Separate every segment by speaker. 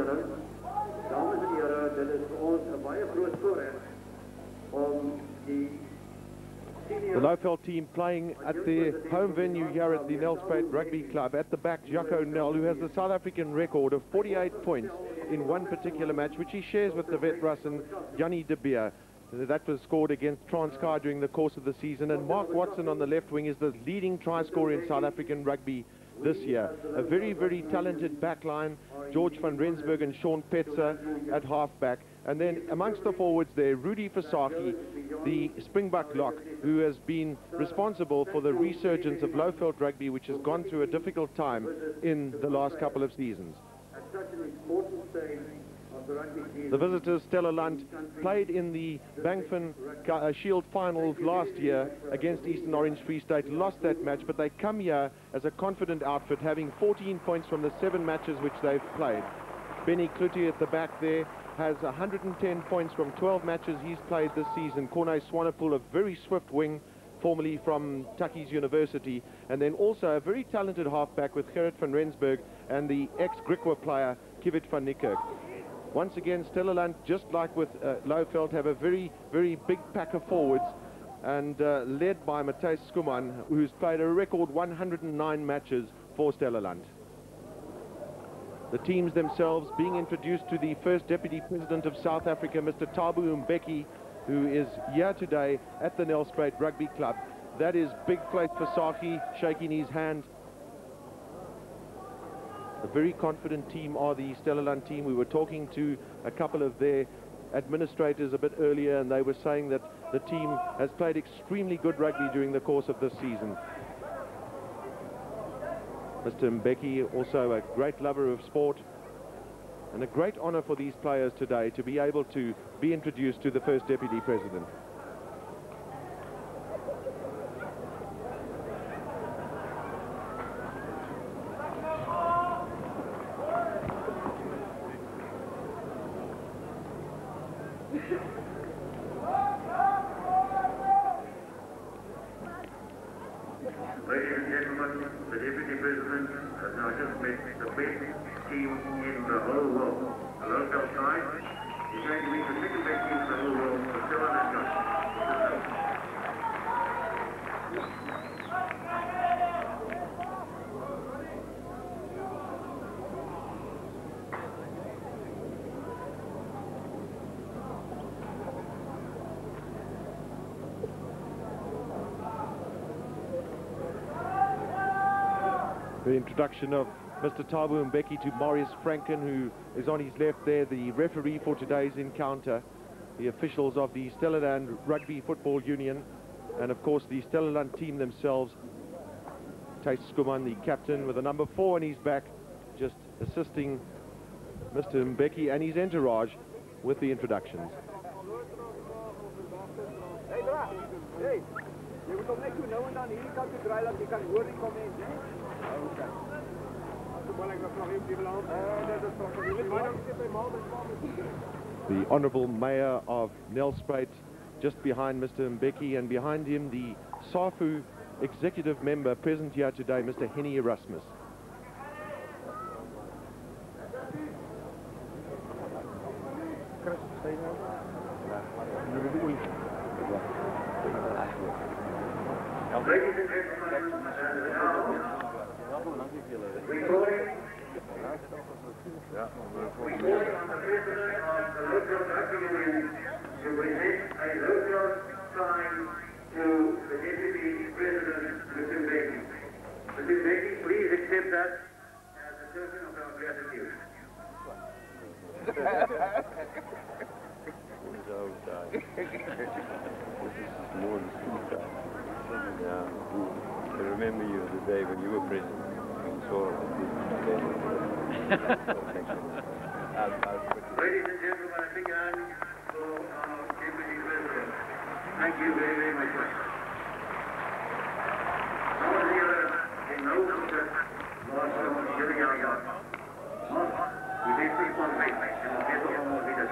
Speaker 1: here. Dames en heren, dit is vir ons 'n baie groot voorreg om die
Speaker 2: The Lowveld team playing at their home venue here at the Nelspruit Rugby Club. At the back, Jacko Nel, who has the South African record of 48 points in one particular match, which he shares with the vet Russian, Jannie de Beer. That was scored against Transkei during the course of the season. And Mark Watson on the left wing is the leading try scorer in South African rugby this year. A very, very talented backline, George van Rensburg and Sean Petzer at halfback. And then amongst the forwards there, Rudy Fasaki, the Springbok lock, who has been responsible for the resurgence of Lowveld rugby, which has gone through a difficult time in the last couple of seasons.
Speaker 1: at such an important stage of the rugby season.
Speaker 2: The visitors, Stella Lunt, played in the Bankfin Shield finals last year against Eastern Orange Free State, lost that match, but they come here as a confident outfit, having 14 points from the 7 matches which they've played. Benny Clutie at the back there has 110 points from 12 matches he's played this season. Corne Swanepoel, a very swift wing, formerly from Tucky's University, and then also a very talented halfback with Gerrit van Rensburg and the ex-Griquas player Kivit van Niekerk. Once again, Stella Lunt, just like with Lowveld, have a very, very big pack of forwards, and led by Matthijs Skuman, who's played a record 109 matches for Stella Lunt. The teams themselves being introduced to the first Deputy President of South Africa, Mr. Thabo Mbeki, who is here today at the Nelspruit Rugby Club. That is Big Faith Fasaki shaking his hand. A very confident team are the Stella Lunt team. We were talking to a couple of their administrators a bit earlier, and they were saying that the team has played extremely good rugby during the course of this season. Mr. Mbeki, also a great lover of sport, and a great honor for these players today to be able to be introduced to the first Deputy President.
Speaker 1: Ladies and gentlemen, the Deputy President has now just met the best team in the whole world. The Lowveld side is going to be the second best team in the whole world for Stella Lunt.
Speaker 2: The introduction of Mr. Thabo Mbeki to Marius Franken, who is on his left there, the referee for today's encounter, the officials of the Stella Lunt Rugby Football Union, and of course the Stella Lunt team themselves. Matthijs Skuman, the captain, with a number 4 on his back, just assisting Mr. Mbeki and his entourage with the introductions.
Speaker 3: Hey, jy moet hom net so nou en dan hierdie kant toe draai dat jy kan hoor die komment, hè? Okay.
Speaker 2: The Honourable Mayor of Nelspruit just behind Mr. Mbeki, and behind him the SAFU Executive Member present here today, Mr. Henny Erasmus.
Speaker 1: Ladies and gentlemen, we call on the President of the Lowveld Rugby Union to present a Lowveld sign to the Deputy President, Mr. Mbeki. Mr. Mbeki, please accept that as a token of our gratitude.
Speaker 4: I remember you the day when you were president. You saw
Speaker 1: Ladies and gentlemen, a big hand for our Deputy President. Thank you very, very much. Dames en heren, in de hoogte was van jullie aandacht. Maar die beste is van mij en dat is toch allemaal weer.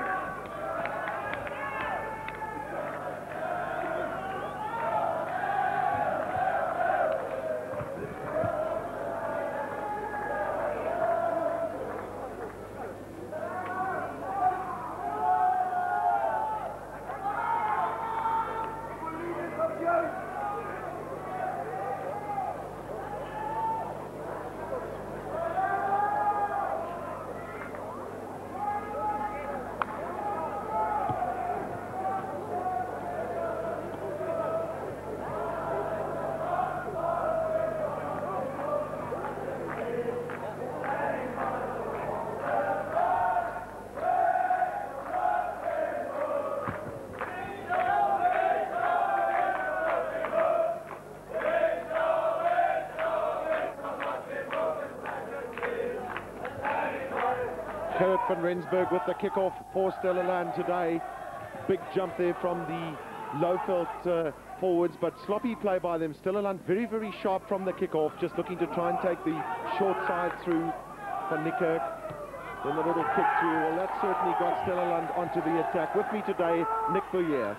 Speaker 2: Gerrit van Rensburg with the kickoff for Stellaland today. Big jump there from the Lowveld forwards, but sloppy play by them. Stellaland very, very sharp from the kickoff, just looking to try and take the short side through Van Niekerk. Then the little kick through. Well, that certainly got Stellaland onto the attack. With me today, Nick Villiers.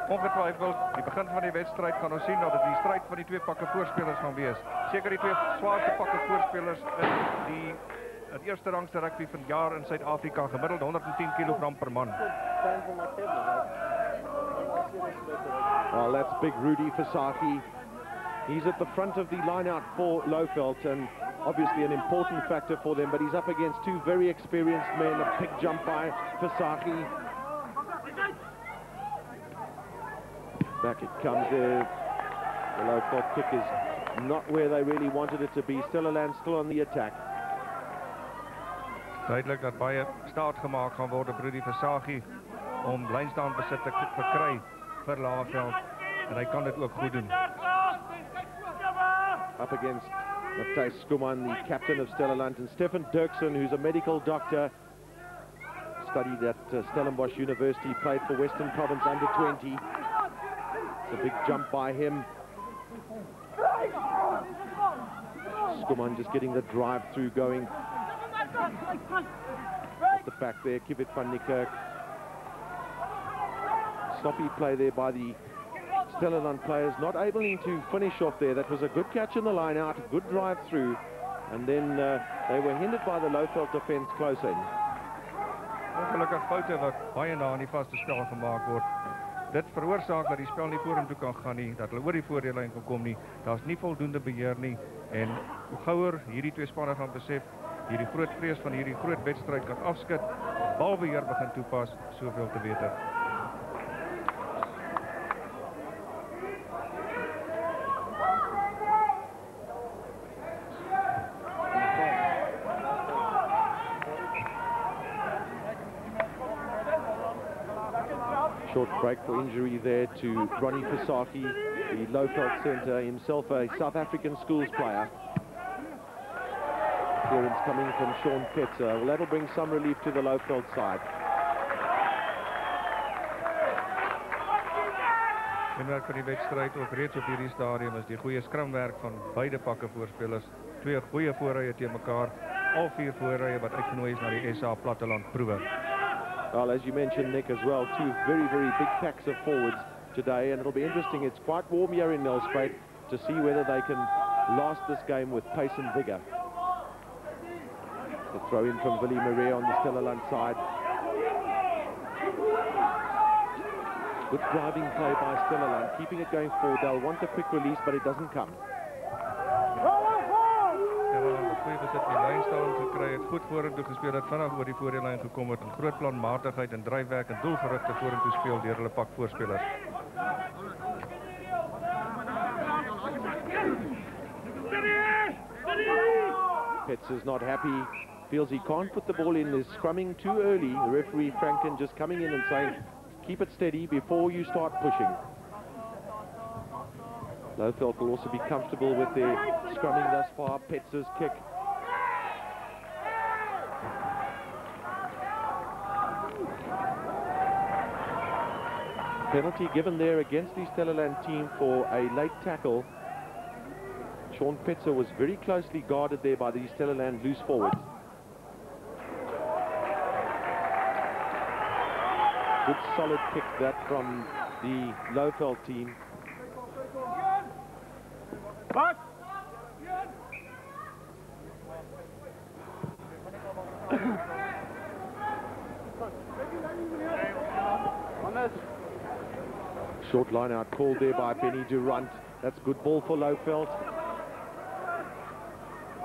Speaker 5: Ongetwijfeld, die begin van die wedstrijd gaan ons zien dat het die strijd van die twee pakken voorspelers gaan wees. Zeker die twee zwaarste pakken voorspelers in het eerste rangste rugby van het jaar in Zuid-Afrika, gemiddeld 110 kilogram per man.
Speaker 2: Well, that's big Rudy Visagie. He's at the front of the line-out for Lowveld, and obviously an important factor for them, but he's up against two very experienced men. A big jump by Visagie. Back it comes there. The Lowveld kick is not where they really wanted it to be. Stellaland still on the attack.
Speaker 5: Duidelijk dat baie staat gemaakt gaan worden, Rudy Visagie, om lijnstaand bezit te krijgen voor Lowveld. En hij kan dit ook goed doen.
Speaker 2: Up against Matthijs Skuman, the captain of Stellaland, and Stefan Dirksen, who's a medical doctor, studied at Stellenbosch University, played for Western Province under 20. It's a big jump by him. Skuman just getting the drive through going. At the back there, Kivit van Niekerk. Sloppy play there by the Stellaland players, not able to finish off there. That was a good catch in the line out, good drive through, and then they were hindered by the Lowveld defense close in.
Speaker 5: Ongelukkig fouten wat baie na in die vaste spel gemaakt wordt. Dit veroorzaakt dat die spel niet voor hem toe kan gaan nie, dat hulle oor die voordeellyn kan kom nie. Daar's nie voldoende beheer nie, en hoe gouer hierdie twee spanne gaan besef, hierdie groot vrees van hierdie groot wedstryd kan afskud, balbeheer begin toepas, soveel te beter.
Speaker 2: Short break for injury there to Ronnie Visagie, the Lowveld centre, himself a South African schools player. Clearance coming from Sean Petzer. Well, that'll bring some relief to the Lowveld side.
Speaker 5: Kenmerk van die wedstrijd ook reeds op hierdie stadium is die goeie scrumwerk van beide pakke voorspelers. Twee goeie voorrye teen mekaar, al vier voorrye wat uitgenooi is na die SA Platteland proewe.
Speaker 2: Well, as you mentioned, Nick, as well, two very, very big packs of forwards today, and it'll be interesting. It's quite warm here in Nelspruit to see whether they can last this game with pace and vigour. The throw in from Willie Marais on the Stellaland side. Good driving play by Stellaland, keeping it going forward. They'll want a quick release, but it doesn't come.
Speaker 5: Goeie besit die lijnstaan gekry het, goed vorentoe gespeel het, vinnig oor die voordeellyn gekom het, en groot planmatigheid en dryfwerk en doelgerigte vorentoe speel deur hulle pak voorspelers.
Speaker 2: Petzer's not happy, feels he can't put the ball in, is scrumming too early. The referee Franken just coming in and saying, keep it steady before you start pushing. Lowveld will also be comfortable with their scrumming thus far. Petzer's kick. Penalty given there against the Stellaland team for a late tackle. Sean Petzer was very closely guarded there by the Stellaland loose forwards. Good solid kick that from the Lowveld team. Short line out called there by Benny Durant. That's good ball for Lowveld.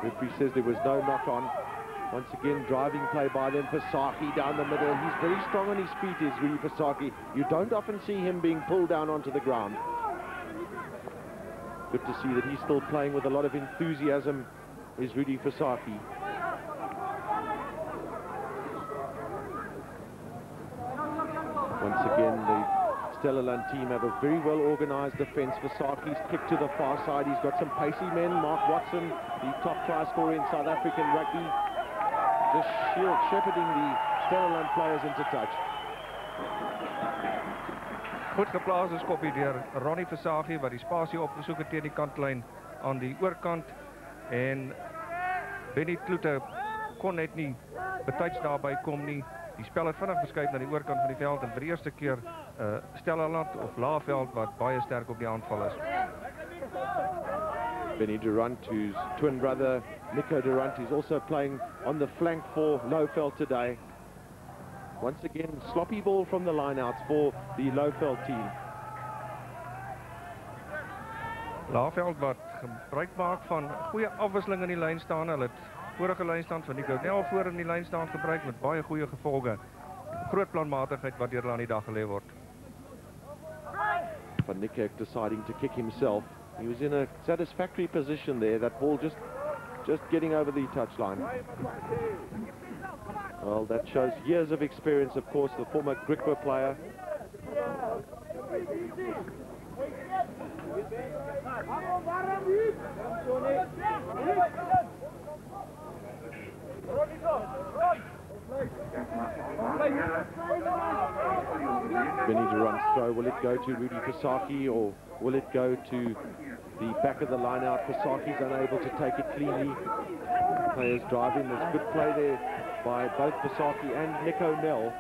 Speaker 2: Referee says there was no knock on. Once again, driving play by them. Visagie down the middle. He's very strong on his feet, is Rudy Visagie. You don't often see him being pulled down onto the ground. Good to see that he's still playing with a lot of enthusiasm, is Rudy Visagie. Once again, the Stellaland team have a very well-organised defence. Visagie's kick to the far side. He's got some pacey men. Mark Watson, the top try scorer in South African rugby. just shepherding the Stellaland players into touch.
Speaker 5: Goed geplaasde skoppie deur Ronnie Versaghi wat die spasie opgesoek het teen die kantlyn aan die oorkant en Benny Kloete kon net nie betyds daarby kom nie. Die spel het vinnig verskuif na die oorkant van die veld en vir die eerste keer Stellaland of Laagveld wat baie sterk op die aanval is.
Speaker 2: Benny Durant, whose twin brother Nico Durant is also playing on the flank for Lowveld today. Once again, sloppy ball from the lineouts for the Lowveld team.
Speaker 5: Laagveld wat gebruik maak van goeie afwisseling in die lyn staan. Hulle het vorige lynstand van Nico Nel voor in die lynstand gebruik met baie goeie gevolge. Groot planmatigheid wat deur hulle aan die dag gelê word.
Speaker 2: Van Niekerk deciding to kick himself. He was in a satisfactory position there. That ball just getting over the touchline. Well, that shows years of experience, of course, the former Griquas player. Benny Durant's throw, will it go to Rudy Versaghi or will it go to the back of the line out? Versaghi's unable to take it cleanly. Players driving, there's good play there by both Versaghi and Nico Nel.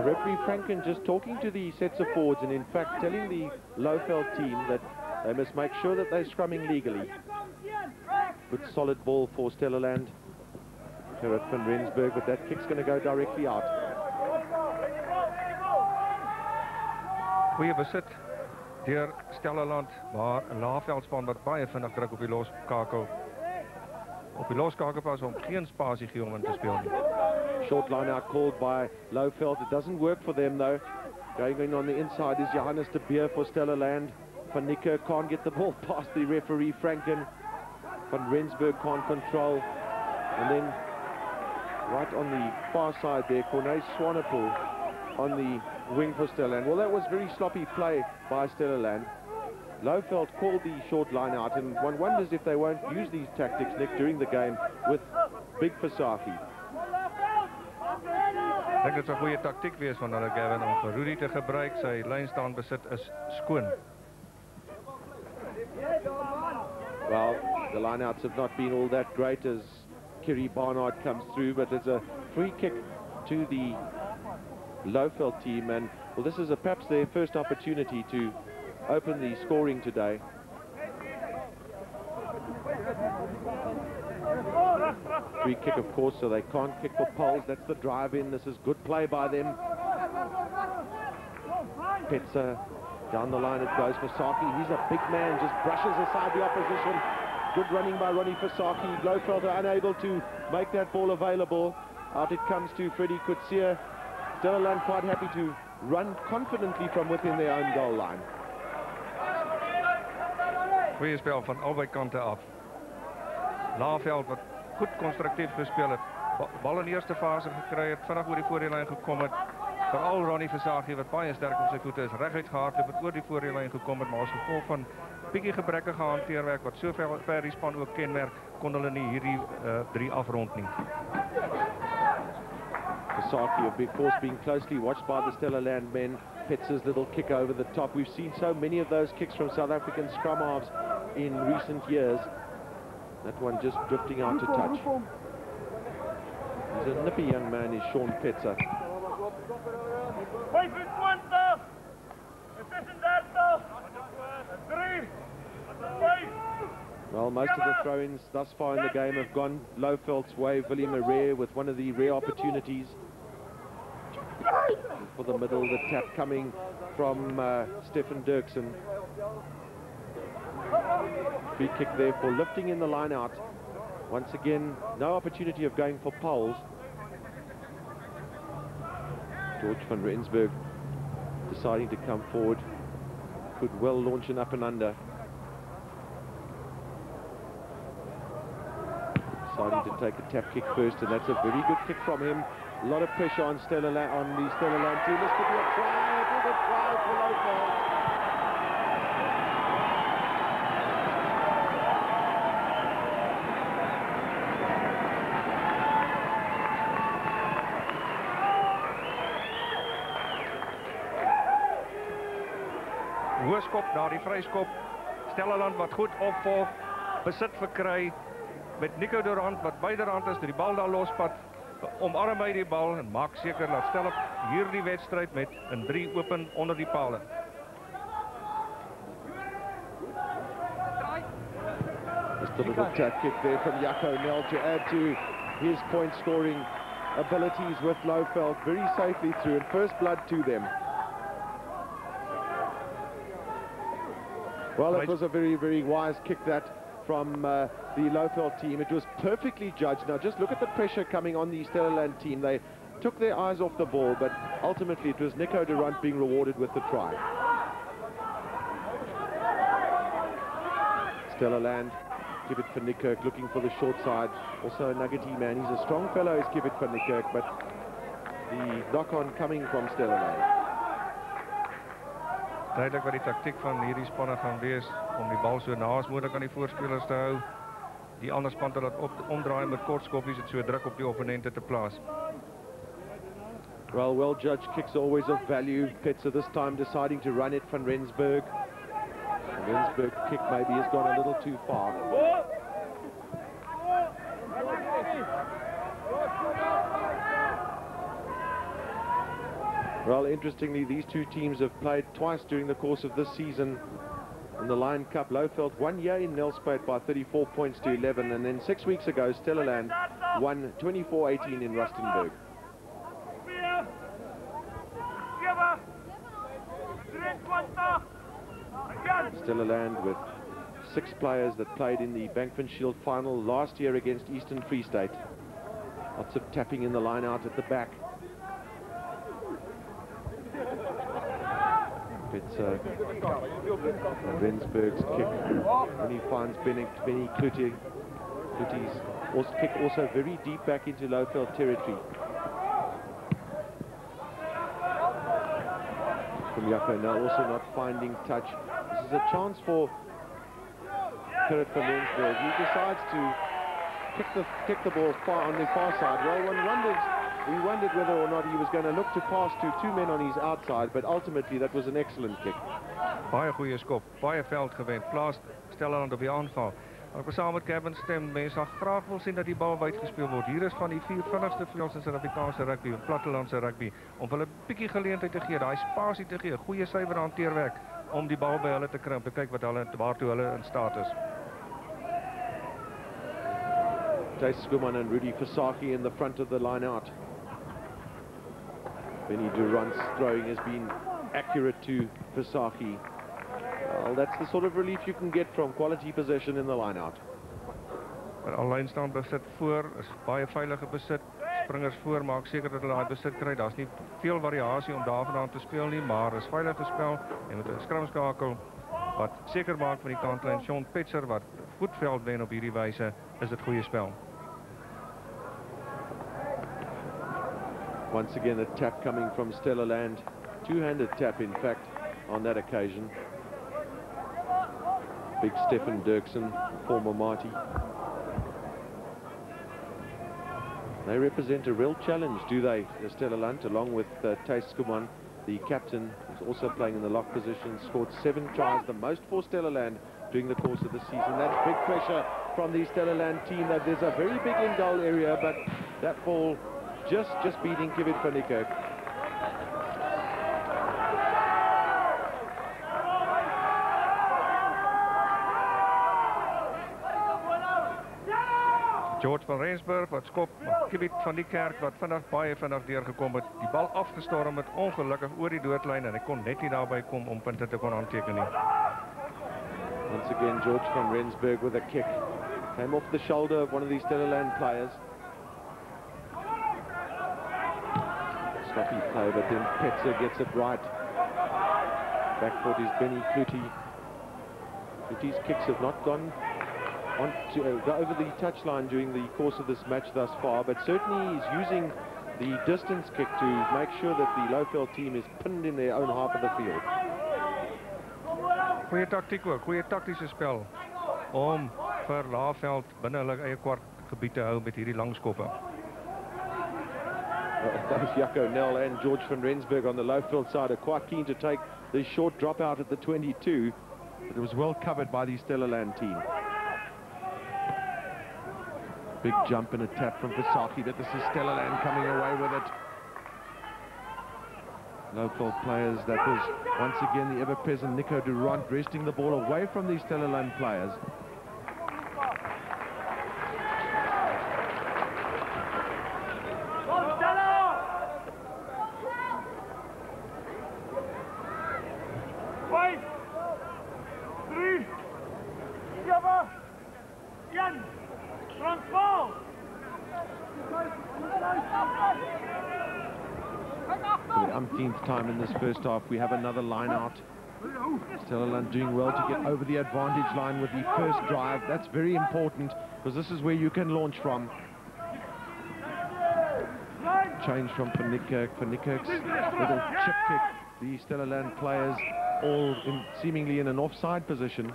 Speaker 2: Referee Franken just talking to the sets of forwards and in fact telling the Lowveld team that they must make sure that they're scrumming legally. Good solid ball for Stellaland. Gerrit van Rensburg, but that kick's going to go directly out.
Speaker 5: Goeie besit deur Stellaland, maar 'n Laagveldspan wat baie vinnig druk op die loskakel. Op die loskakel pas om geen spasie gee om in te speel nie.
Speaker 2: Short line out called by Lowveld. It doesn't work for them though. Going in on the inside is Johannes de Beer for Stellaland. Van Niekerk can't get the ball past the referee Franken. Van Rensburg can't control. And then right on the far side there, Corné Swanepoel on the wing for Stellaland. Well, that was very sloppy play by Stellaland. Lowveld called the short line out, and one wonders if they won't use these tactics, Nick, during the game with Big Versaghi.
Speaker 5: Ek dink dit sou 'n goeie taktiek wees van hulle Gavin om vir Rudy te gebruik. Sy lynstaan besit is skoon.
Speaker 2: Well, the lineouts have not been all that great as Kiri Barnard comes through, but it's a free kick to the Lowveld team, and well, this is perhaps their first opportunity to open the scoring today. Free kick, of course, so they can't kick for poles. That's the drive in. This is good play by them. Petzer down the line, it goes for Versaghi. He's a big man, just brushes aside the opposition. Good running by Ronnie Versaghi. Lowveld are unable to make that ball available. Out it comes to Freddie Coetzee. Stellaland quite happy to run confidently from within their own goal line.
Speaker 5: Goeie spel van albei kante af. Laagveld wat goed konstruktief gespeel het. Bal in die eerste fase gekry het, vinnig oor die voorlyn gekom het. Veral Ronnie Versaghi wat baie sterk op sy voete is, reguit gehardloop het, oor die voorlyn gekom het, maar as gevolg van bietjie gebrekkige hanteerwerk wat so ver die span ook kenmerk, kon hulle nie hierdie 3 afrond nie.
Speaker 2: Versaghi, of course, being closely watched by the Stellaland men. Petzer's little kick over the top. We've seen so many of those kicks from South African scrum halves in recent years. That one just drifting out to touch. He's a nippy young man, is Sean Petzer. Well, most of the throw-ins thus far in the game have gone Lowveld's way. William Arrere with one of the rare opportunities. For the middle, the tap coming from Stefan Dirksen. Free kick there for lifting in the line out. Once again, no opportunity of going for poles. George van Rensburg deciding to come forward. Could well launch an up and under. deciding to take a tap kick first, and that's a very good kick from him. A lot of pressure on the Stella Land team. This could be a try, a big try for Lowveld.
Speaker 5: Hoërskop na die vryskop. Stellenland wat goed opvolg, besit verkry met Nico Durant wat byderhand is, die bal daar lospad, omarm hy die bal en maak seker dat Stellenland hierdie wedstryd met 'n 3 open onder die pale.
Speaker 2: Just a little tap kick there from Jaco Nel to add to his point scoring abilities with Lowveld very safely through, and first blood to them. Well, it was a very, very wise kick that from the Lowveld team. It was perfectly judged. Now just look at the pressure coming on the Stellaland team. They took their eyes off the ball, but ultimately it was Nico Durant being rewarded with the try. Stellaland, Kibet van Niekerk looking for the short side. Also a Nuggety man. He's a strong fellow, is Kibet van Niekerk, but the knock-on coming from Stellaland.
Speaker 5: Duidelik wat die taktiek van hierdie spanne gaan wees om die bal so naas moontlik aan die voorspelers te hou. Die ander span te laat omdraai met kort skoppies het so druk op die opponente te plaas.
Speaker 2: Well judged kicks are always of value. Petzer this time deciding to run it van Rensburg. Rensburg kick maybe has gone a little too far. Well, interestingly, these two teams have played twice during the course of this season in the Lion Cup. Lowveld 1 year in Nelspruit by 34 points to 11, and then 6 weeks ago, Stellaland won 24-18 in Rustenburg. Stellaland with 6 players that played in the Bankfin Shield final last year against Eastern Free State. Lots of tapping in the line out at the back. It's Rensburg's kick, and he finds Benny Kluti. Kluti's kick also very deep back into Lowveld territory. From Jaco now also not finding touch. This is a chance for Gerrit van Rensburg. He decides to kick the ball far on the far side. Well, we wondered whether or not he was going to look to pass to 2 men on his outside, but ultimately that was an excellent kick.
Speaker 5: Baie goeie skop, baie veld gewen, plaas Stellenland op die aanval. Ek saam met Kevin stem, mense sal graag wil sien dat die bal wyd gespeel word. Hier is van die 4 vinnigste vleuels in Suid-Afrikaanse rugby, plattelandse rugby, om hulle 'n bietjie geleentheid te gee, daai spasie te gee, goeie suiwer hanteerwerk om die bal by hulle te krimp, te kyk waartoe hulle in staat is.
Speaker 2: Tace Skuman and Rudy Fasaki in the front of the line out. Benny Durant's throwing has been accurate to Fasaki. Well, that's the sort of relief you can get from quality possession in the line out.
Speaker 5: Maar alleen staan besit voor, is baie veilige besit. Springers voor, maak seker dat hulle daai besit kry. Daar's nie veel variasie om daarvandaan te speel nie, maar is veilige spel en met 'n skrimskakel wat seker maak van die kantlyn Sean Petzer wat goed veld wen op hierdie wyse, is dit goeie spel.
Speaker 2: Once again, a tap coming from Stellaland. Two-handed tap, in fact, on that occasion. Big Stefan Dirksen, former Marty. They represent a real challenge, do they, Stellaland, along with Tace Skuman, the captain, who's also playing in the lock position, scored 7 tries, the most for Stellaland during the course of the season. That's big pressure from the Stellaland team. There's a very big in-goal area, but that ball just beating Kibet van Niekerk.
Speaker 5: George van Rensburg wat skop, Kibet van Niekerk wat baie vinnig deurgekom het. Die bal afgestorm het ongelukkig oor die doodlyn en hy kon net nie daarby kom om punte te kon aanteken nie.
Speaker 2: Once again, George van Rensburg with a kick. Came off the shoulder of one of these Stellaland players. Sloppy play, but then Petzer gets it right. Back foot is Benny Kluti. Kluti's kicks have not gone over the touchline during the course of this match thus far, but certainly he's using the distance kick to make sure that the Lowveld team is pinned in their own half of the field.
Speaker 5: Goeie taktiek ook, goeie taktiese spel om vir Laagveld binne hulle eie kwart gebied te hou met hierdie langskoppe.
Speaker 2: Both Jaco Nel and George van Rensburg on the Lowveld side are quite keen to take the short dropout at the 22, but it was well covered by the Stellaland team. Big jump and a tap from Visaki, but this is Stellaland coming away with it. Lowveld players, that was once again the ever-present Nico Durant wresting the ball away from the Stellaland players. For the umpteenth time in this first half, we have another line out. Stellaland doing well to get over the advantage line with the first drive. That's very important because this is where you can launch from. Change from Van Niekerk's little chip kick. The Stellaland players all seemingly in an offside position.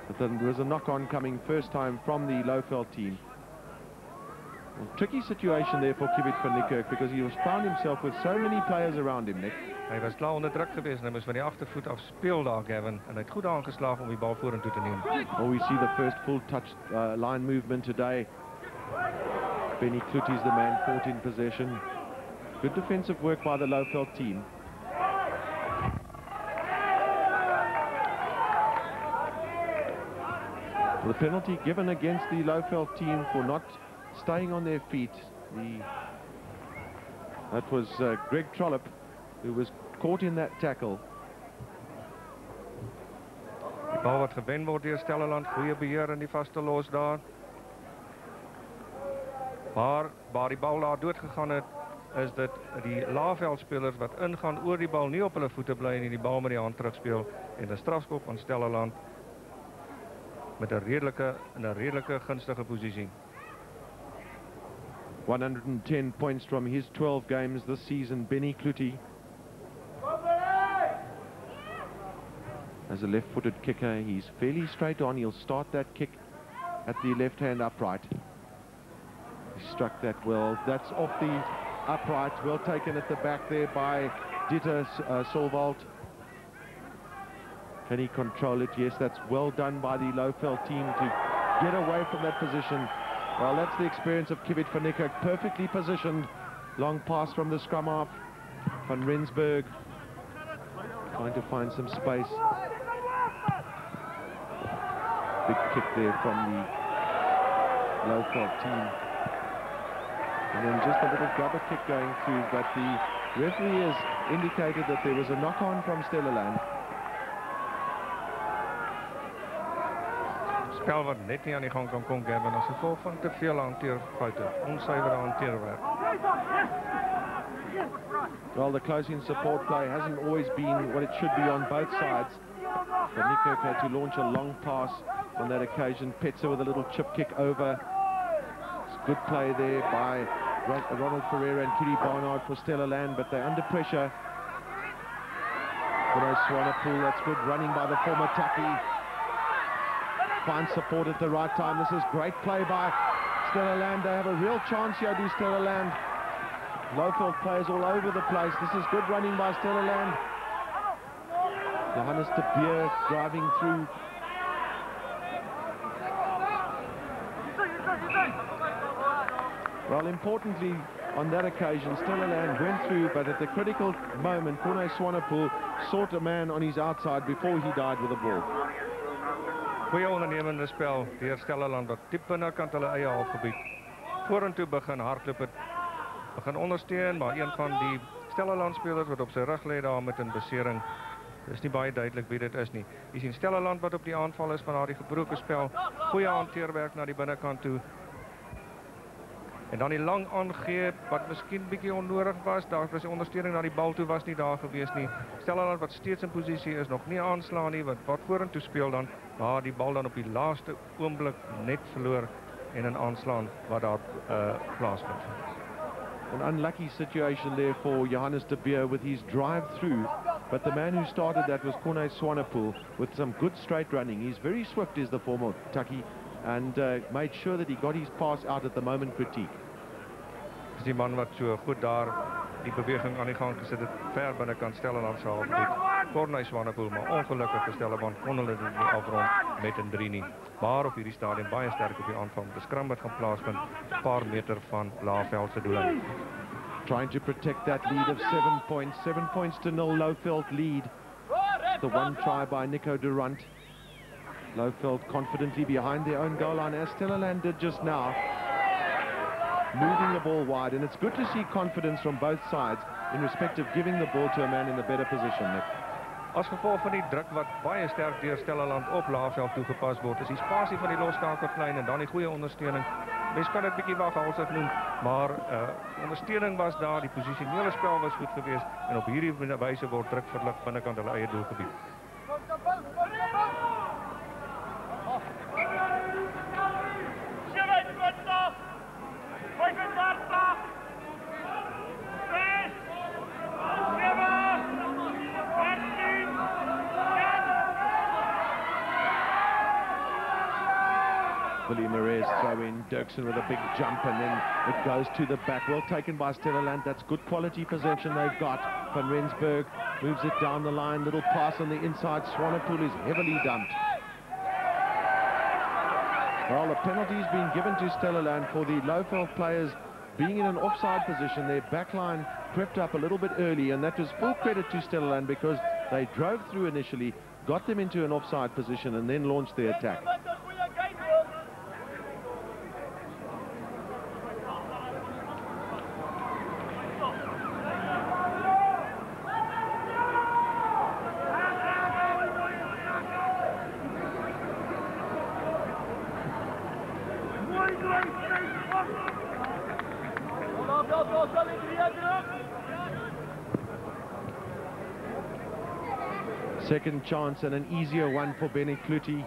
Speaker 2: But then there was a knock-on coming first time from the Lowveld team. Tricky situation there for Kibit van Niekerk because he found himself with so many players around him, Nick.
Speaker 5: Hy was klaar onder druk geweest en hy moes van die agtervoet af speel daar, Gavin, en hy het goed aangeslaag om die bal vorentoe te neem.
Speaker 2: Oh, we see the first full touch line movement today. Benny Kluti is the man caught in possession. Good defensive work by the Lowveld team. The penalty given against the Lowveld team for not staying on their feet. That was Greg Trollope who was caught in that tackle.
Speaker 5: Die bal wat gewen word deur Stellaland, goeie beheer in die vaste los daar. Maar waar die bal daar dood gegaan het, is dit die Laagveldspelers wat ingaan oor die bal, nie op hulle voete bly en die bal met die hand terugspeel en 'n strafskop aan Stellaland met 'n redelike gunstige posisie.
Speaker 2: 110 points from his 12 games this season, Benny Kluti. As a left-footed kicker, he's fairly straight on. He'll start that kick at the left-hand upright. He struck that well. That's off the upright. Well taken at the back there by Dieter Solwald. Can he control it? Yes, that's well done by the Lowveld team to get away from that position. Well, that's the experience of Kibit van Niekerk, perfectly positioned. Long pass from the scrum half. Van Rensburg trying to find some space. Big kick there from the Lowveld team. And then just a little grubber kick going through, but the referee has indicated that there was a knock-on from Stellaland.
Speaker 5: Spel wat net nie aan die gang kan kom, Gavin, as gevolg van te veel hanteerfoute, onsuivere hanteerwerk.
Speaker 2: Well, the close-in support play hasn't always been what it should be on both sides. Van Niekerk had to launch a long pass on that occasion. Petzer with a little chip kick over. It's good play there by Ronald Ferreira and Kiri Barnard for Stellaland, but they're under pressure. Kuno Swanepoel, that's good running by the former Taki. Finds support at the right time. This is great play by Stellaland. They have a real chance here, do Stellaland. Lowveld players all over the place. This is good running by Stellaland. Johannes de Beer driving through. Well, importantly, on that occasion, Stellaland went through, but at the critical moment, Kuno Swanepoel sought a man on his outside before he died with the ball.
Speaker 5: Goeie ondernemende spel deur Stellaland wat diep binnekant hulle eie halfgebied vorentoe begin hardloop het, begin ondersteun, maar een van die Stellaland spelers wat op sy rug lê daar met 'n besering. Dis nie baie duidelik wie dit is nie. Jy sien Stellaland wat op die aanval is van daardie gebroke spel. Goeie hanteerwerk na die binnekant toe. En dan die lang aangee wat miskien bietjie onnodig was. Daar was die ondersteuning na die bal toe was nie daar gewees nie. Stellaland wat steeds in posisie is, nog nie aanslaan nie, wat vorentoe speel dan, maar die bal dan op die laaste oomblik net verloor en 'n aanslaan wat daar plaasvind.
Speaker 2: An unlucky situation there for Johannes de Beer with his drive through, but the man who started that was Corne Swanepoel with some good straight running. He's very swift, is the former Tucky, and made sure that he got his pass out at the moment critique.
Speaker 5: Dis die man wat so goed daar die beweging aan die gang gesit het, ver binnekant Stellaland se halfgebied. Corne Swanepoel, maar ongelukkig vir Stellenbosch kon hulle dit nie afrond met 'n 3 nie. Maar op hierdie stadium baie sterk op die aanval. Die skram wat gaan plaasvind, 'n paar meter van Laaveld se doellyn.
Speaker 2: Trying to protect that lead of 7 points. 7 points to 0, Lowveld lead. The one try by Nico Durant. Lowveld confidently behind their own goal line, as Stellaland did just now. Moving the ball wide, and it's good to see confidence from both sides in respect of giving the ball to a man in a better position, Nick.
Speaker 5: As gevolg van die druk wat baie sterk deur Stellaland op Laaveld toegepas word, is die spasie van die losskakel klein en dan die goeie ondersteuning. Mens kan dit bietjie waghalsig noem, maar ondersteuning was daar, die posisionele spel was goed geweest en op hierdie wyse word druk verlig binnekant hulle eie doelgebied.
Speaker 2: Willie Marais throw in, Dirksen with a big jump, and then it goes to the back. Well taken by Stellaland. That's good quality possession they've got. Van Rensburg moves it down the line. Little pass on the inside. Swanepoel is heavily dumped. Well, the penalty's been given to Stellaland for the Lowveld players being in an offside position. Their back line crept up a little bit early, and that was full credit to Stellaland because they drove through initially, got them into an offside position, and then launched their attack. Second chance and an easier one for Benny Kluti.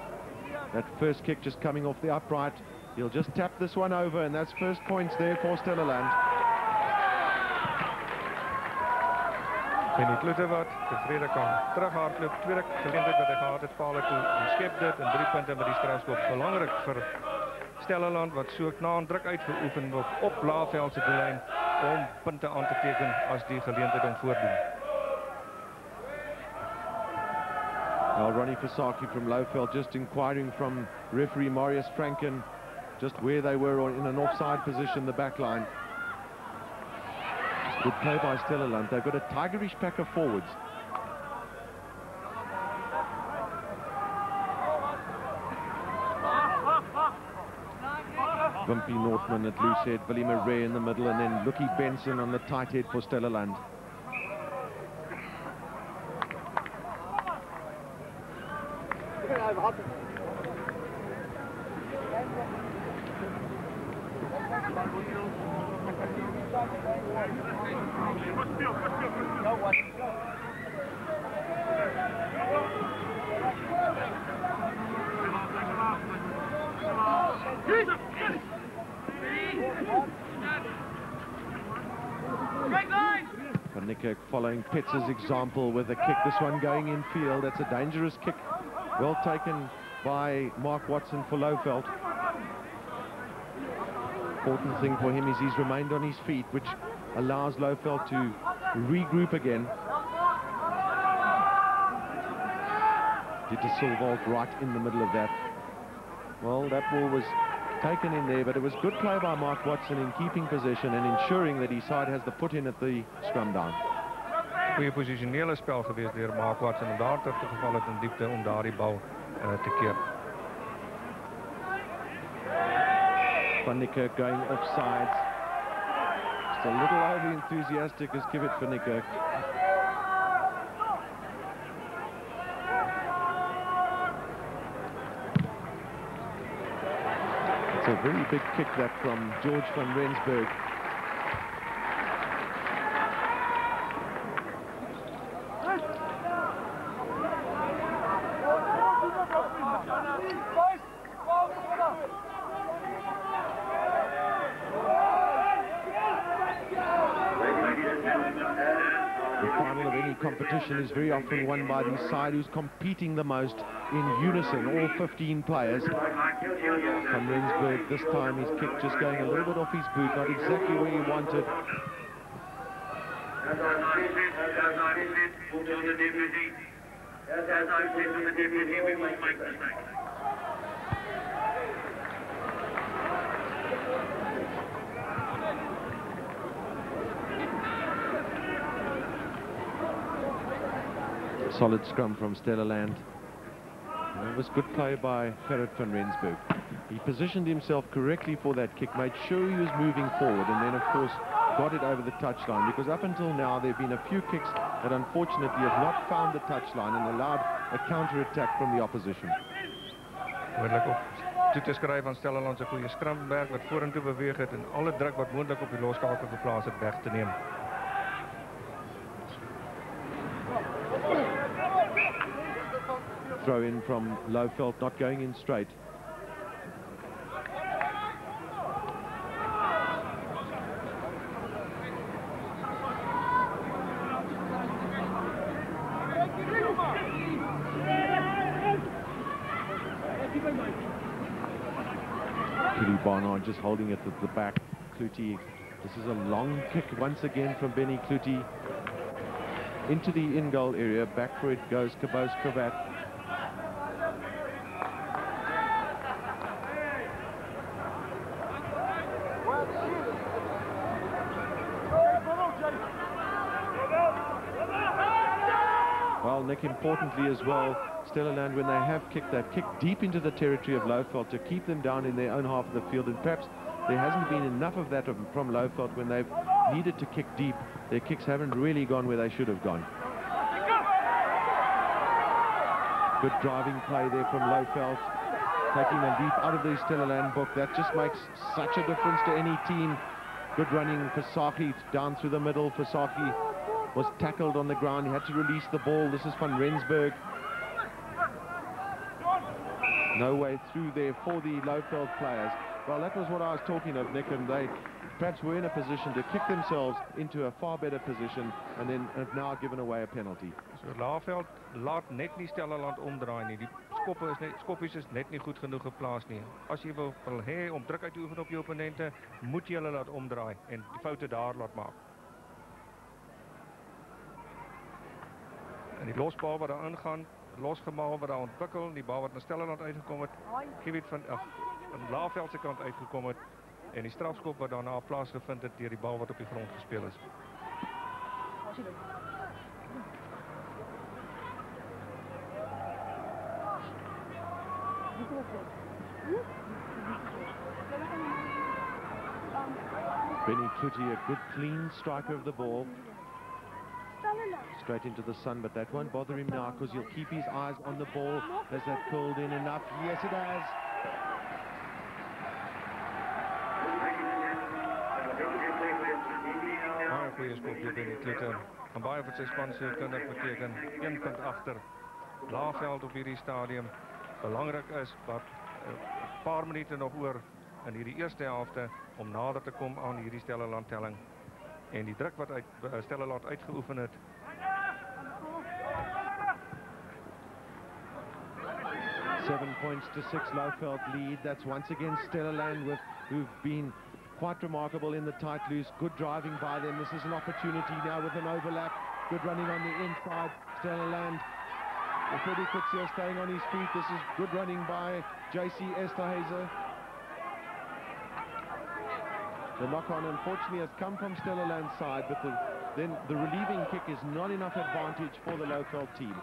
Speaker 2: That first kick just coming off the upright. He'll just tap this one over, and that's first points there for Stellaland.
Speaker 5: Benny Kluti wat tevrede kan terughardloop. Tweede geleentheid wat hy gehad het, paal toe. Hy skep dit en 3 punte met die strafskop. Belangrik vir Stellaland wat so na druk uitgeoefen word op Laaveld se doellyn om punte aan te teken as die geleentheid om voordoen.
Speaker 2: Well, Ronnie Fasaki from Lowveld just inquiring from referee Marius Franken just where they were in an offside position, the back line. Good play by Stellaland. They've got a tigerish pack of forwards. Wimpy Northman at loose head, Willie Marais in the middle, and then Lucky Benson on the tight head for Stellaland. Van Niekerk following Petz's example with a kick, this one going in field. That's a dangerous kick, well taken by Mark Watson for Lowveld. Important thing for him is he's remained on his feet, which allows Lowveld to regroup again. Did the Silvold right in the middle of that. Well, that ball was taken in there, but it was good play by Mark Watson in keeping possession and ensuring that his side has the put in at the scrum down.
Speaker 5: Goeie posisionele spel geweest deur Mark Watson om daar terug te geval het in diepte om daar die bal te keer.
Speaker 2: Van Niekerk going offsides. Just a little over enthusiastic as Kivit Van Niekerk. It's a very big kick that from George van Rensburg. Competition is very often won by the side who's competing the most in unison, all 15 players. Van Rensburg, this time his kick just going a little bit off his boot, not exactly where he wanted. Solid scrum from Stellaland. It was good play by Gerrit van Rensburg. He positioned himself correctly for that kick, made sure he was moving forward, and then of course got it over the touchline, because up until now there have been a few kicks that unfortunately have not found the touchline and allowed a counter-attack from the opposition.
Speaker 5: Behoorlijk op toe te skryf van Stellaland se goeie scrumwerk wat vorentoe beweeg het en alle druk wat moontlik op die loskakel geplaas het weg te neem.
Speaker 2: Throw in from Lowveld, not going in straight. Kitty Barnard just holding it at the back. Cloete, this is a long kick once again from Benny Cloete into the in-goal area. Back for it goes Kabos Kravat. Well, Nick, importantly as well, Stellaland, when they have kicked, they've kicked deep into the territory of Lowveld to keep them down in their own half of the field, and perhaps there hasn't been enough of that from Lowveld. When they've needed to kick deep, their kicks haven't really gone where they should have gone. Good driving play there from Lowveld, taking a leap out of the Stellaland book. That just makes such a difference to any team. Good running for Saki down through the middle. For Saki was tackled on the ground. He had to release the ball. This is van Rensburg. No way through there for the Lowveld players. Well, that was what I was talking of, Nick, and they perhaps were in a position to kick themselves into a far better position and then have now given away a penalty.
Speaker 5: So Lowveld laat net nie Stellaland omdraai nie. Die skoppies is net nie goed genoeg geplaas nie. As jy wil hê om druk uit te oefen op jou opponente, moet jy hulle laat omdraai en die foute daar laat maak. En die losbal wat daar ingaan, losgemaal wat daar ontwikkel, die bal wat na Stellaland uitgekom het, Gebied van Lowveld se kant uitgekom het, en die strafskop wat daarna plaasgevind het deur die bal wat op die grond gespeel is.
Speaker 2: Benny Cloete, a good clean striker of the ball. Straight into the sun, but that won't bother him now because he'll keep his eyes on the ball. Has that curled in enough? Yes, it has.
Speaker 5: Baie goeie skop hier Benny Cloete. En baie vir sy span se kundig beteken 1 punt agter. Lowveld op hierdie stadium. Belangrik is wat 'n paar minute nog oor in hierdie eerste helfte om nader te kom aan hierdie Stellaland telling. En die druk wat Stellaland uitgeoefen het.
Speaker 2: Seven points to 6 Lowveld lead. That's once again Stellaland who've been quite remarkable in the tight loose. Good driving by them. This is an opportunity now with an overlap. Good running on the inside. Stellaland. Freddie Kutsia staying on his feet. This is good running by JC Esterhazy. The knock-on, unfortunately, has come from Stellaland's side, but then the relieving kick is not enough advantage for the Lowveld team.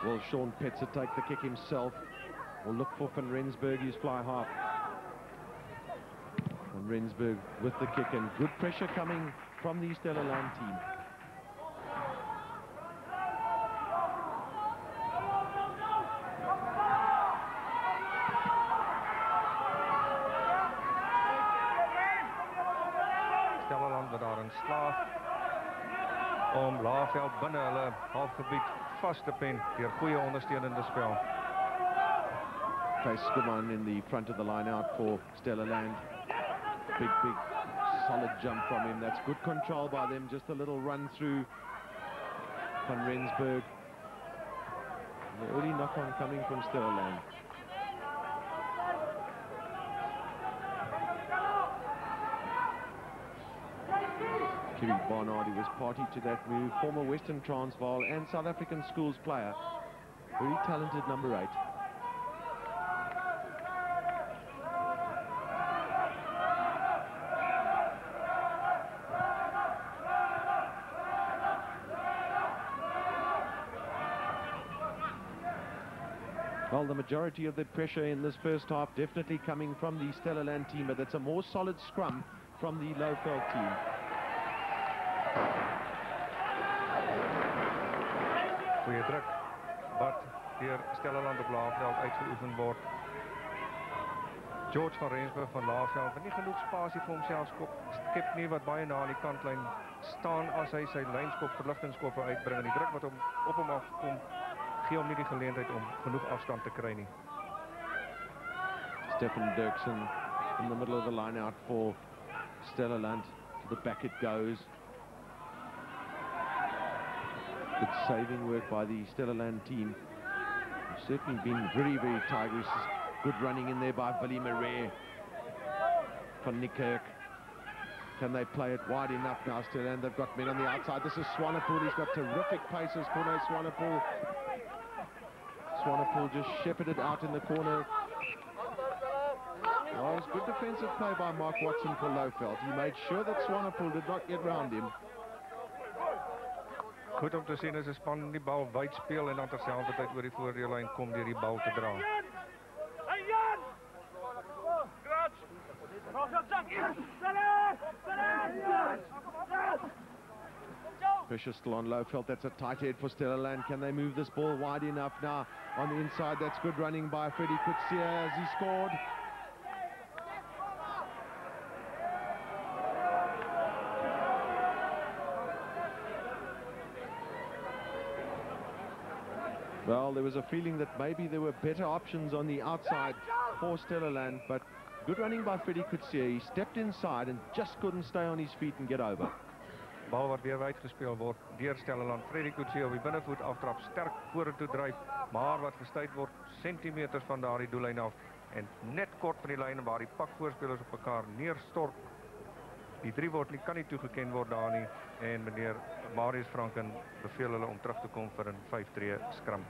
Speaker 2: Will Sean Petzer take the kick himself? Will look for Van Rensburg, his fly half. Van Rensburg with the kick, and good pressure coming from the Stellaland team.
Speaker 5: Stellaland wat daarin slaag om Laagveld binne hulle halfgebied vas te pen deur goeie ondersteunende spel.
Speaker 2: Face Skuman in the front of the line out for Stellaland. Big solid jump from him. That's good control by them. Just a little run through Van Rensburg. The early knock-on coming from Stellaland. Kiri Barnard, who was party to that move, former Western Transvaal and South African schools player. Very talented number 8. Well, the majority of the pressure in this first half definitely coming from the Stellaland team, but it's a more solid scrum from the Lowveld team.
Speaker 5: Goeie druk wat deur Stellaland op Laagveld uitgeoefen word. George van Rensburg van Laagveld, wat nie genoeg spasie vir homself skep nie, wat baie na aan die kantlyn staan as hy sy lynskop verligtingskoppe uitbring, en die druk wat op hom afkom gee hom nie die geleentheid om genoeg afstand te kry nie.
Speaker 2: Stephen Dirksen in the middle of the line out for Stellaland. To the back it goes. Good saving work by the Stellaland team. They've certainly been very, very tigerish. Good running in there by Willie Marais. Van Niekerk. Can they play it wide enough now? Stellaland, they've got men on the outside. This is Swanepoel. He's got terrific paces. Corner Swanepoel. Swanepoel just shepherded out in the corner. Well, it was good defensive play by Mark Watson for Lowveld. He made sure that Swanepoel did not get round him.
Speaker 5: Goed om te sien as 'n span die bal wyd speel en dan terselfdertyd oor die voordeellyn kom deur die bal te dra.
Speaker 2: Pressure still on Lowveld. That's a tight head for Stellaland. Can they move this ball wide enough now? On the inside, that's good running by Freddie Coetzee as he scored. Well, there was a feeling that maybe there were better options on the outside for Stellaland, but good running by Freddie Coetzee. He stepped inside and just couldn't stay on his feet and get over.
Speaker 5: Bal wat weer wyd gespeel word deur Stellaland. Freddie Coetzee op die binnevoet aftrap, sterk vorentoe dryf, maar wat gestuit word sentimeters van daardie doellyn af en net kort van die lyn waar die pak voorspelers op mekaar neerstort. Die 3 kan nie toegeken word daar nie, en meneer Marius Franken beveel hulle om terug te kom vir 'n 5-tree skram.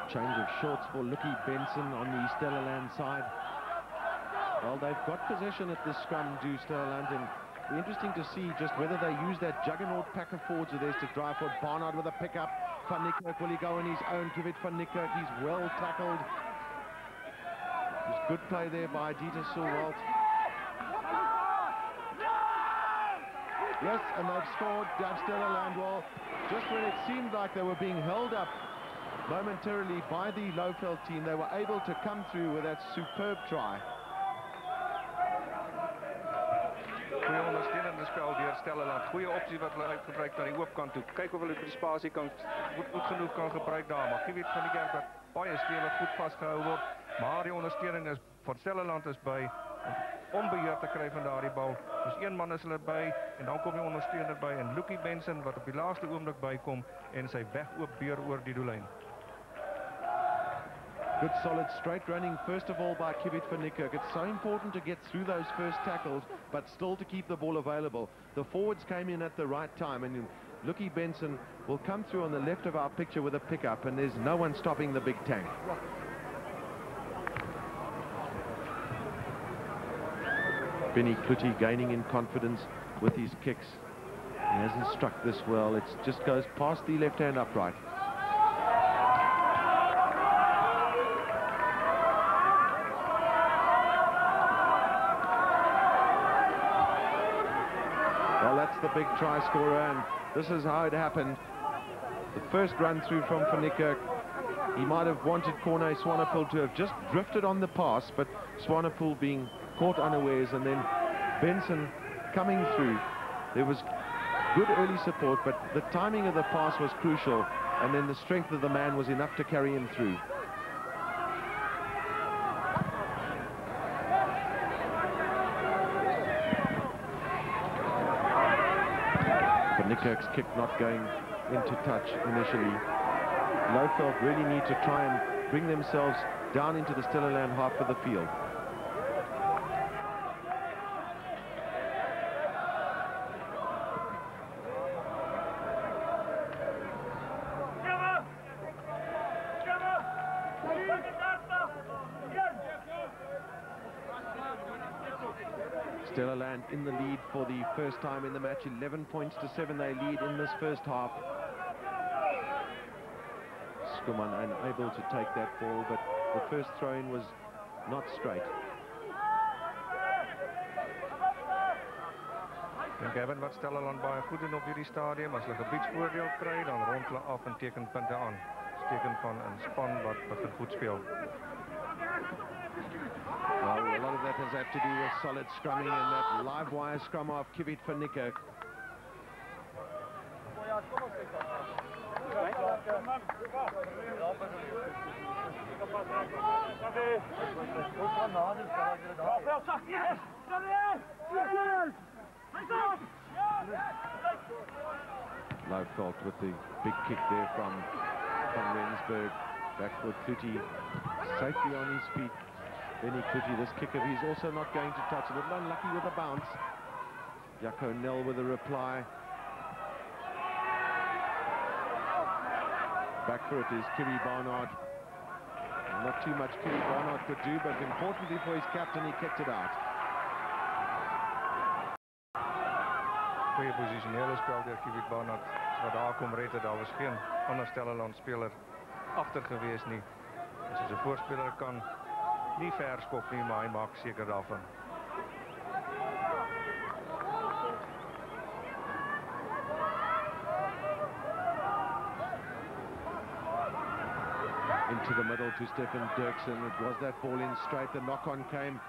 Speaker 2: Change of shorts for Lucky Benson on the Stellaland side. Well, they've got possession at this scrum, do Stellaland, and it'll be interesting to see just whether they use that juggernaut pack of forwards of theirs to drive for Barnard with a pickup. Van Niekerk, will he go on his own? Give it Van Niekerk, he's well tackled. There's good play there by Dieter Silwalt. Yes, and they've scored, Stellaland. Well, just when it seemed like they were being held up momentarily by the Lowveld team, they were able to come through with that superb try.
Speaker 5: Goeie ondersteunende spel deur Stellaland. Goeie opsie wat hulle uitgebruik na die oopkant toe. Kyk of hulle vir die spasie kan goed genoeg kan gebruik daar. Maar jy weet van die kerk dat baie spelers goed vasgehou word. Maar die ondersteuning is van Stellaland is by om beheer te kry van daardie bal. Dus 1 man is hulle by en dan kom die ondersteuner by en Lucky Benson wat op die laaste oomblik bykom en sy weg oop beer oor die doellyn.
Speaker 2: Good solid straight running first of all by Kivit van Niekerk. It's so important to get through those first tackles but still to keep the ball available. The forwards came in at the right time, and Lucky Benson will come through on the left of our picture with a pickup, and there's no one stopping the big tank. Benny Kluti gaining in confidence with his kicks. He hasn't struck this well. It just goes past the left-hand upright. Well, that's the big try scorer, and this is how it happened. The first run through from Van Niekerk, he might have wanted Corne Swanepoel to have just drifted on the pass, but Swanepoel being caught unawares, and then Benson coming through. There was good early support, but the timing of the pass was crucial, and then the strength of the man was enough to carry him through. Van Niekerk's kick not going into touch initially. Lowveld really need to try and bring themselves down into the Stellaland half of the field. Stellaland in the lead for the first time in the match. 11 points to 7 they lead in this first half. Skuman unable to take that ball, but the first throw-in was not straight.
Speaker 5: En Gavin, wat Stellaland baie goed doen op hierdie stadium, as hulle gebiedsvoordeel kry, dan rond hulle af en teken punte aan. Dis teken van 'n span wat begin goed speel.
Speaker 2: Well, a lot of that has had to do with solid scrumming and that live wire scrum of Kivit van Niekerk. Lowveld with the big kick there from Van Rensburg. Back for Kluti, safely on his feet. Benny Kluti, this kick of his also not going to touch. A little unlucky with a bounce. Jaco Nel with a reply. Back for it is Kiri Barnard. Not too much Kiri Barnard could do, but importantly for his captain, he kicked it out.
Speaker 5: Goeie posisionele spel deur Kiri Barnard. Wat daar kom red het, daar was geen ander Stellaland speler agter gewees nie. As 'n voorspeler kan nie verskop nie, maar hy maak seker daarvan.
Speaker 2: Into the middle to Stefan Dirksen. It was that ball in straight. The knock-on came.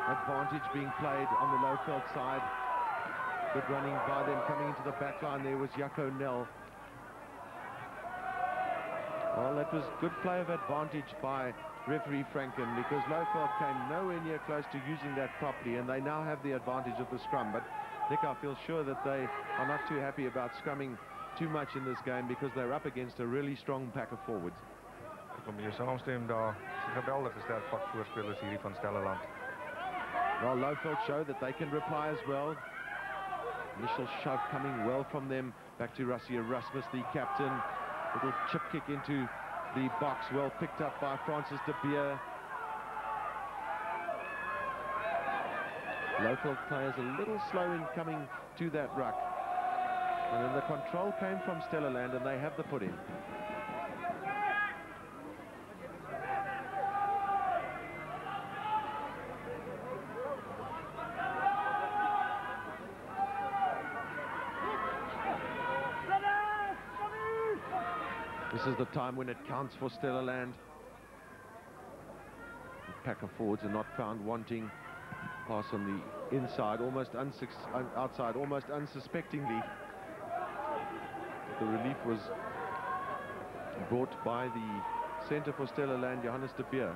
Speaker 2: Advantage being played on the Lowveld side. Good running by them. Coming into the back line there was Jaco Nel. Well, that was good play of advantage by referee Franken, because Lowveld came nowhere near close to using that properly, and they now have the advantage of the scrum. But Nick, I feel sure that they are not too happy about scrumming too much in this game, because they're up against a really strong pack of forwards.
Speaker 5: Kom jy saamstem daar. Dis 'n geweldige sterk pak voorspelers hierdie van Stellaland.
Speaker 2: Well, Lowveld show that they can reply as well. Initial shove coming well from them. Back to Rassie Erasmus, the captain. Little chip kick into the box, well picked up by Francis de Beer. Local players a little slow in coming to that ruck. And then the control came from Stellaland, and they have the put in. This is the time when it counts for Stellaland. The pack of forwards are not found wanting. Pass on the inside, almost outside, almost unsuspectingly. The relief was brought by the centre for Stellaland, Johannes de Beer.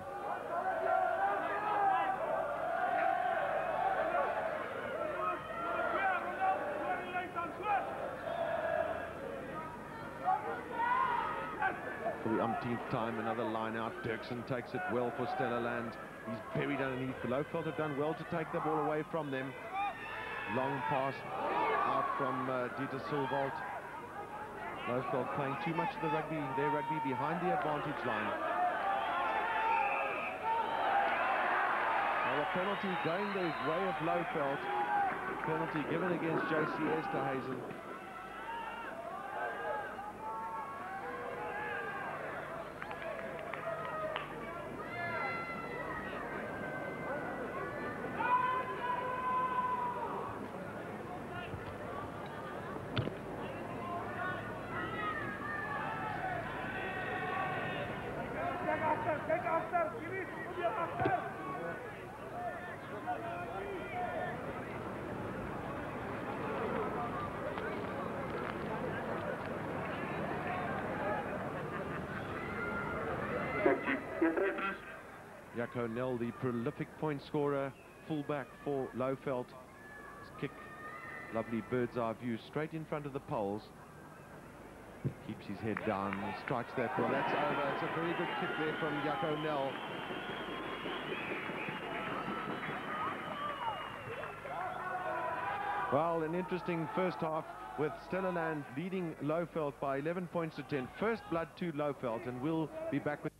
Speaker 2: For the umpteenth time, another line out. Dirksen takes it well for Stellaland. He's buried underneath. Lowveld have done well to take the ball away from them. Long pass out from Dieter Silvold. Lowveld playing too much of their rugby behind the advantage line. Now a penalty going the way of Lowveld. Penalty given against JC Esterhuizen.
Speaker 3: Kijk achter, Jimmy, kom je achter.
Speaker 2: Jaco Nel, the prolific point scorer, fullback for Lowveld. His kick, lovely bird's eye view, straight in front of the poles. Keeps his head down, strikes that ball. That's over. It's a very good kick there from Jaco Nel. Well, an interesting first half with Stellaland leading Lowveld by 11 points to 10. First blood to Lowveld, and we'll be back with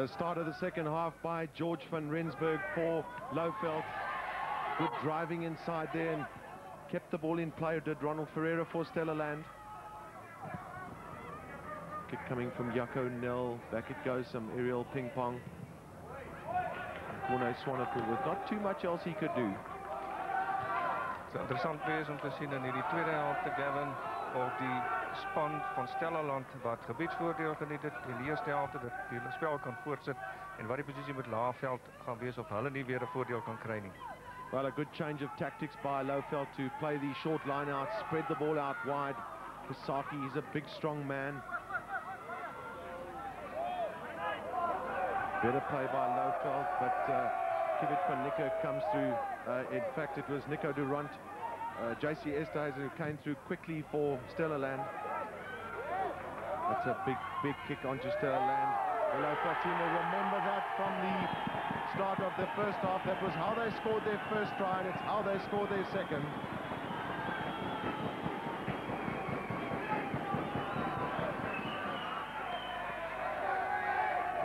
Speaker 2: the start of the second half by George van Rensburg for Lowveld. Good driving inside there and kept the ball in play, did Ronald Ferreira for Stellaland. Kick coming from Jaco Nel. Back it goes, some aerial ping pong. Corne Swanepoel with not too much else he could do.
Speaker 5: Het is interessant wees om te zien in die tweede helft, Gavin, of die span van Stellaland wat gebiedsvoordeel geniet het in die eerste helfte, dat die spel kan voortsit en wat die posisie met Laagveld gaan wees of hulle nie weer 'n voordeel kan kry nie.
Speaker 2: Well, a good change of tactics by Lowveld to play the short line out, spread the ball out wide. Fasaki, he's a big, strong man. Better play by Lowveld, but Kivit van Nico comes through. In fact, it was Nico Durant, JC Esterhuizen, who came through quickly for Stellaland. That's a big kick onto Stellaland. The Lowveld team will remember that from the start of the first half. That was how they scored their first try, and it's how they scored their second.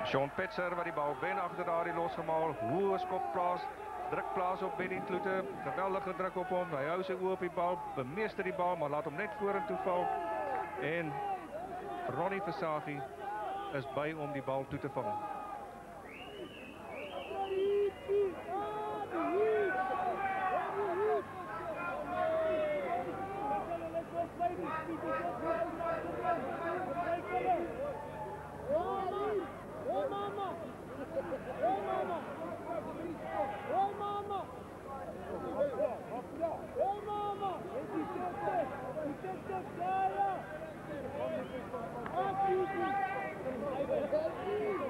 Speaker 5: Sean Petzer wat die bal wen agter daardie losgemaal, hoë skop plaas, druk plaas op Benny Kloete, geweldige druk op hom, hy hou sy oë op die bal, bemeester die bal, maar laat hom net vorentoe val, en Ronnie Fasaki is by om die bal toe te vang.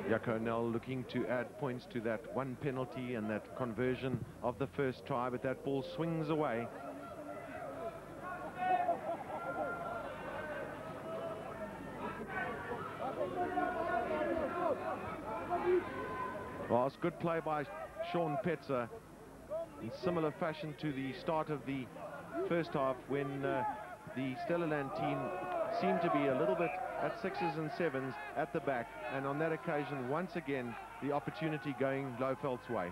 Speaker 2: Jaco Nel looking to add points to that one penalty and that conversion of the first try, but that ball swings away. Well, it's good play by Sean Petzer in similar fashion to the start of the first half when the Stellaland team seemed to be a little bit at 6s and 7s at the back, and on that occasion once again the opportunity going Lowveld's way.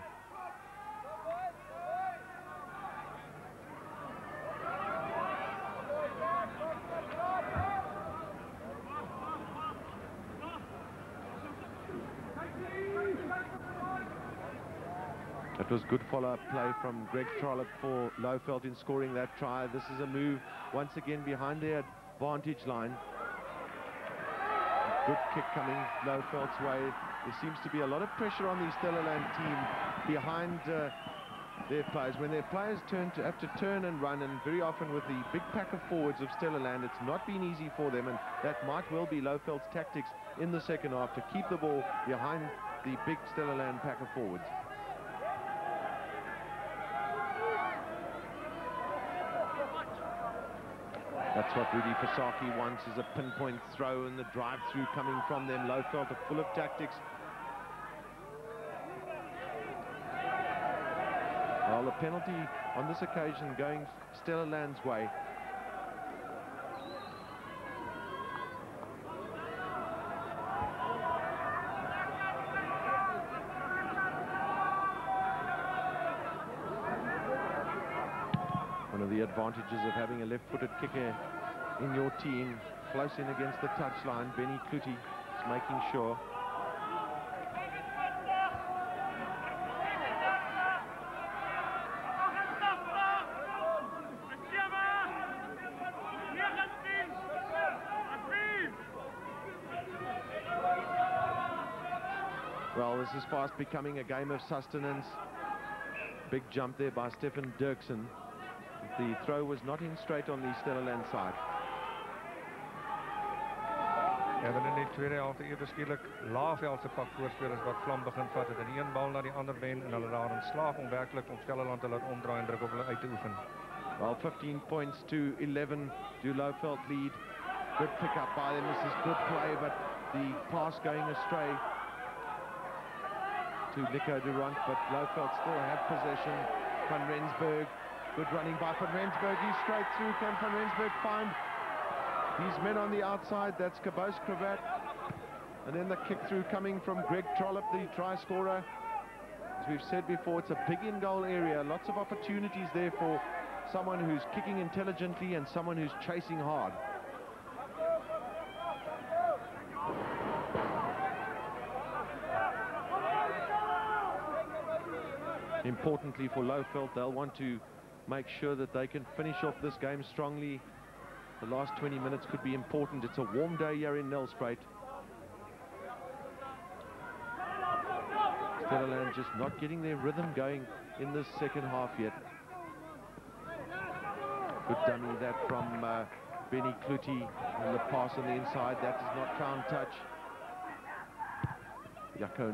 Speaker 2: It was good follow-up play from Greg Trollope for Lowveld in scoring that try. This is a move once again behind their advantage line. Good kick coming Lowveld's way. There seems to be a lot of pressure on the Stellaland team behind their players. When their players have to turn and run, and very often with the big pack of forwards of Stellaland, it's not been easy for them, and that might well be Lowveld's tactics in the second half, to keep the ball behind the big Stellaland pack of forwards. That's what Rudy Fasaki wants, is a pinpoint throw, and the drive-through coming from them. Lowveld are full of tactics. Well, the penalty on this occasion going Stellaland's way. One of the advantages of having a left-footed kicker in your team, close in against the touchline. Benny Kloete is making sure. Well, this is fast becoming a game of sustenance. Big jump there by Stefan Dirksen. The throw was not in straight on the Stellaland side.
Speaker 5: Ja, dan in die tweede helft ewe skielik Laagveldse pak voorspelers wat vlam begin vat het, en die een bal na die ander wen, en hulle daarin slaag om werklik om Stellaland te laat omdraai en druk op hulle uit te oefen.
Speaker 2: Well, 15 points to 11 do Lowveld lead. Good pick up by them. This is good play, but the pass going astray to Nico Durant, but Lowveld still have possession. Van Rensburg, good running by Van Rensburg. He's straight through. Can Van Rensburg find these men on the outside? That's Cabos Cravat. And then the kick through coming from Greg Trollope, the try scorer. As we've said before, it's a big in-goal area. Lots of opportunities there for someone who's kicking intelligently and someone who's chasing hard. Importantly for Lowveld, they'll want to make sure that they can finish off this game strongly. The last 20 minutes could be important. It's a warm day here in Nelspruit. Stellaland just not getting their rhythm going in this second half yet. Good dummy that from Benny Kluti, and the pass on the inside. That is not found touch. Jaco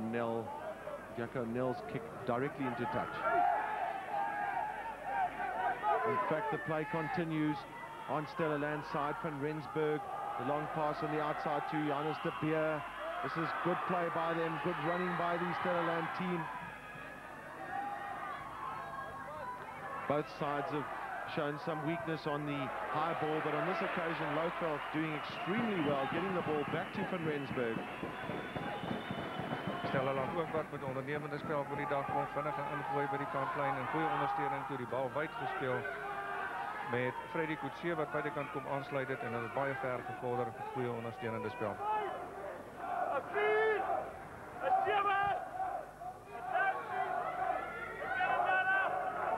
Speaker 2: Nell's kick directly into touch. In fact, the play continues on Stellaland's side. Van Rensburg, the long pass on the outside to Johannes de Beer. This is good play by them, good running by the Stellaland team. Both sides have shown some weakness on the high ball, but on this occasion, Lowveld doing extremely well, getting the ball back to Van Rensburg.
Speaker 5: Stellaland ook wat met ondernemende spel voor die dag, gewoon vinnige ingooi by die kantlyn en goeie ondersteuning toe die bal wyd gespeel met Freddy Coetzee wat by die kant kom aansluit het en hulle het baie ver gevorder met goeie ondersteunende spel.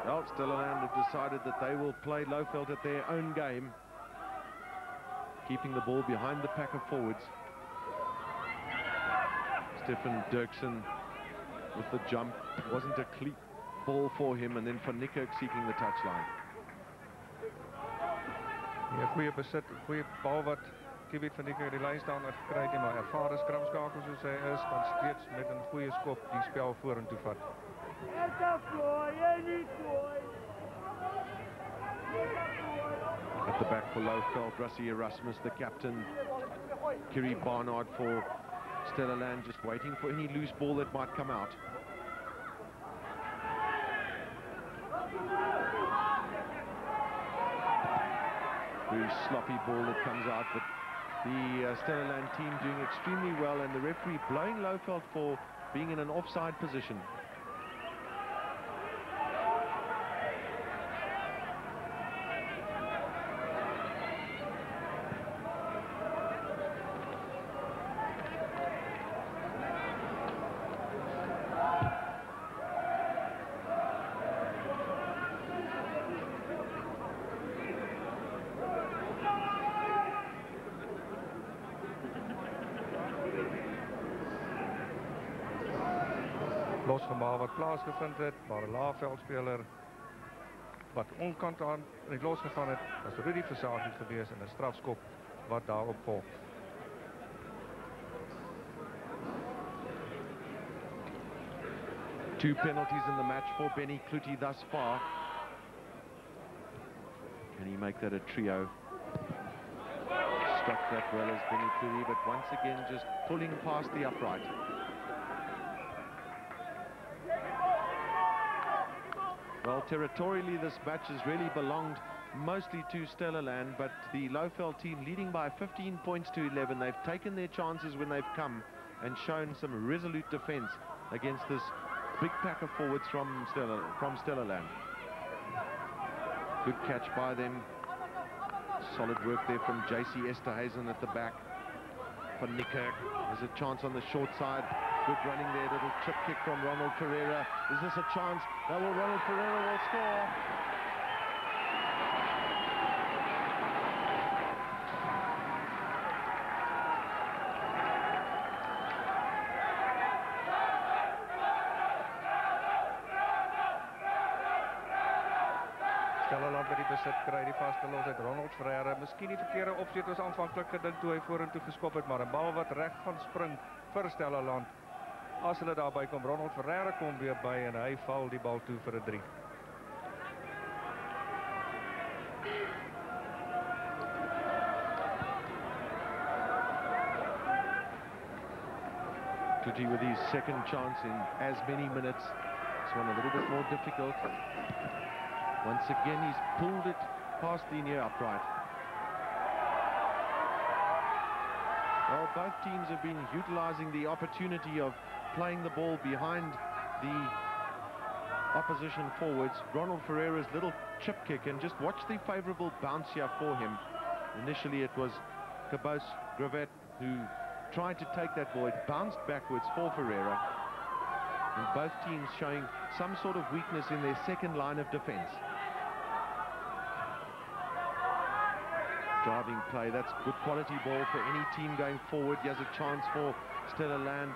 Speaker 2: Well, Stellaland have decided that they will play Lowveld at their own game, keeping the ball behind the pack of forwards. Stefan Dirksen with the jump. Wasn't a clean ball for him, and then Van Niekerk seeking the touchline.
Speaker 5: Ja, goeie besit, goeie bal wat Kiewit Van Niekerk die lyn staan het gekry het, maar ervare skramskakel soos hy is, kan steeds met 'n goeie skop die spel vorentoe vat.
Speaker 2: At the back for Lowveld, Rassie Erasmus, the captain. Kiri Barnard for Stellaland, just waiting for any loose ball that might come out. Very sloppy ball that comes out, but the Stellaland team doing extremely well, and the referee blowing Lowveld for being in an offside position.
Speaker 5: Losgemaal wat plaasgevind het, maar 'n laafveldspeler wat onkant aan het losgegaan het, was Rudy Versaghi geweest en 'n strafskop wat daarop volg.
Speaker 2: Two penalties in the match for Benny Kluti thus far. Can he make that a trio? Struck that well as Benny Kluti, but once again just pulling past the upright. Well, territorially, this match has really belonged mostly to Stellaland, but the Lowveld team leading by 15 points to 11. They've taken their chances when they've come and shown some resolute defense against this big pack of forwards from Stellaland. Good catch by them. Solid work there from JC Esterhuizen at the back. Van Niekerk has a chance on the short side. Good running there, little chip kick from Ronald Ferreira. Is this a chance? That will, Ronald Ferreira will score.
Speaker 5: Stellaland by die besit kry, die vaste los uit Ronald Ferreira. Miskien die verkeerde opset was aanvanklik gedink toe hy vorentoe geskop het, maar 'n bal wat reg gaan spring vir Stellaland. As hulle daarby kom, Ronald Ferreira kom weer by en hy val die bal toe vir 'n 3.
Speaker 2: Kluti with his second chance in as many minutes. This one a little bit more difficult. Once again, he's pulled it past the near upright. Well, both teams have been utilizing the opportunity of playing the ball behind the opposition forwards. Ronald Ferreira's little chip kick, and just watch the favorable bounce here for him. Initially it was Cabos Gravet who tried to take that ball. It bounced backwards for Ferreira. And both teams showing some sort of weakness in their second line of defense. driving play. That's good quality ball for any team going forward. He has a chance for Stella Land.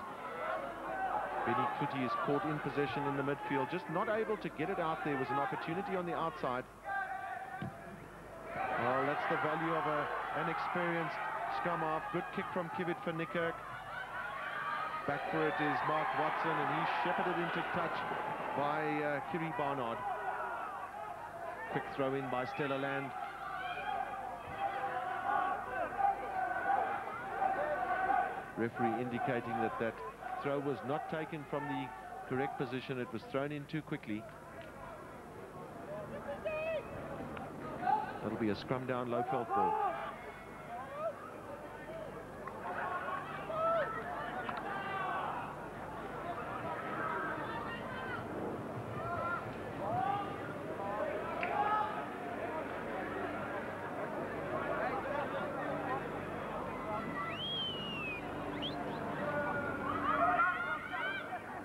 Speaker 2: Benny Kuti is caught in possession in the midfield, just not able to get it out there. Was an opportunity on the outside. Well, that's the value of an experienced scrum half. Good kick from Kivit van Niekerk. Back for it is Mark Watson, and he's shepherded into touch by Kiri Barnard. Quick throw in by Stella Land. Referee indicating that that throw was not taken from the correct position. It was thrown in too quickly. That'll be a scrum down Lowveld ball.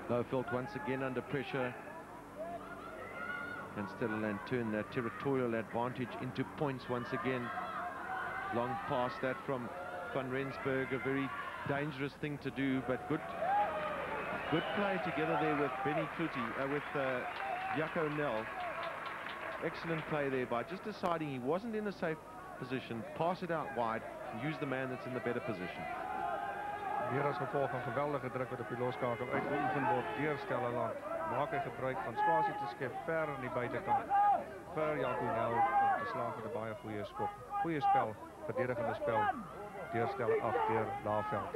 Speaker 2: Lowveld once again under pressure, and Stella Land turn that territorial advantage into points once again. Long past that from Van Rensburg, a very dangerous thing to do, but good play together there with Benny Kluti, with Jaco Nel. Excellent play there by just deciding he wasn't in a safe position, pass it out wide, and use the man that's in the better position.
Speaker 5: Weer als gevolg van geweldige druk wat op die loskakel uitgeoefen wordt deur Stella Land. Maak hy gebruik van spasie te skep ver aan die buitekant vir Jaco Nel om te slaag met 'n baie goeie skop. Goeie spel, verdedigende spel deur Stella af deur Lowveld.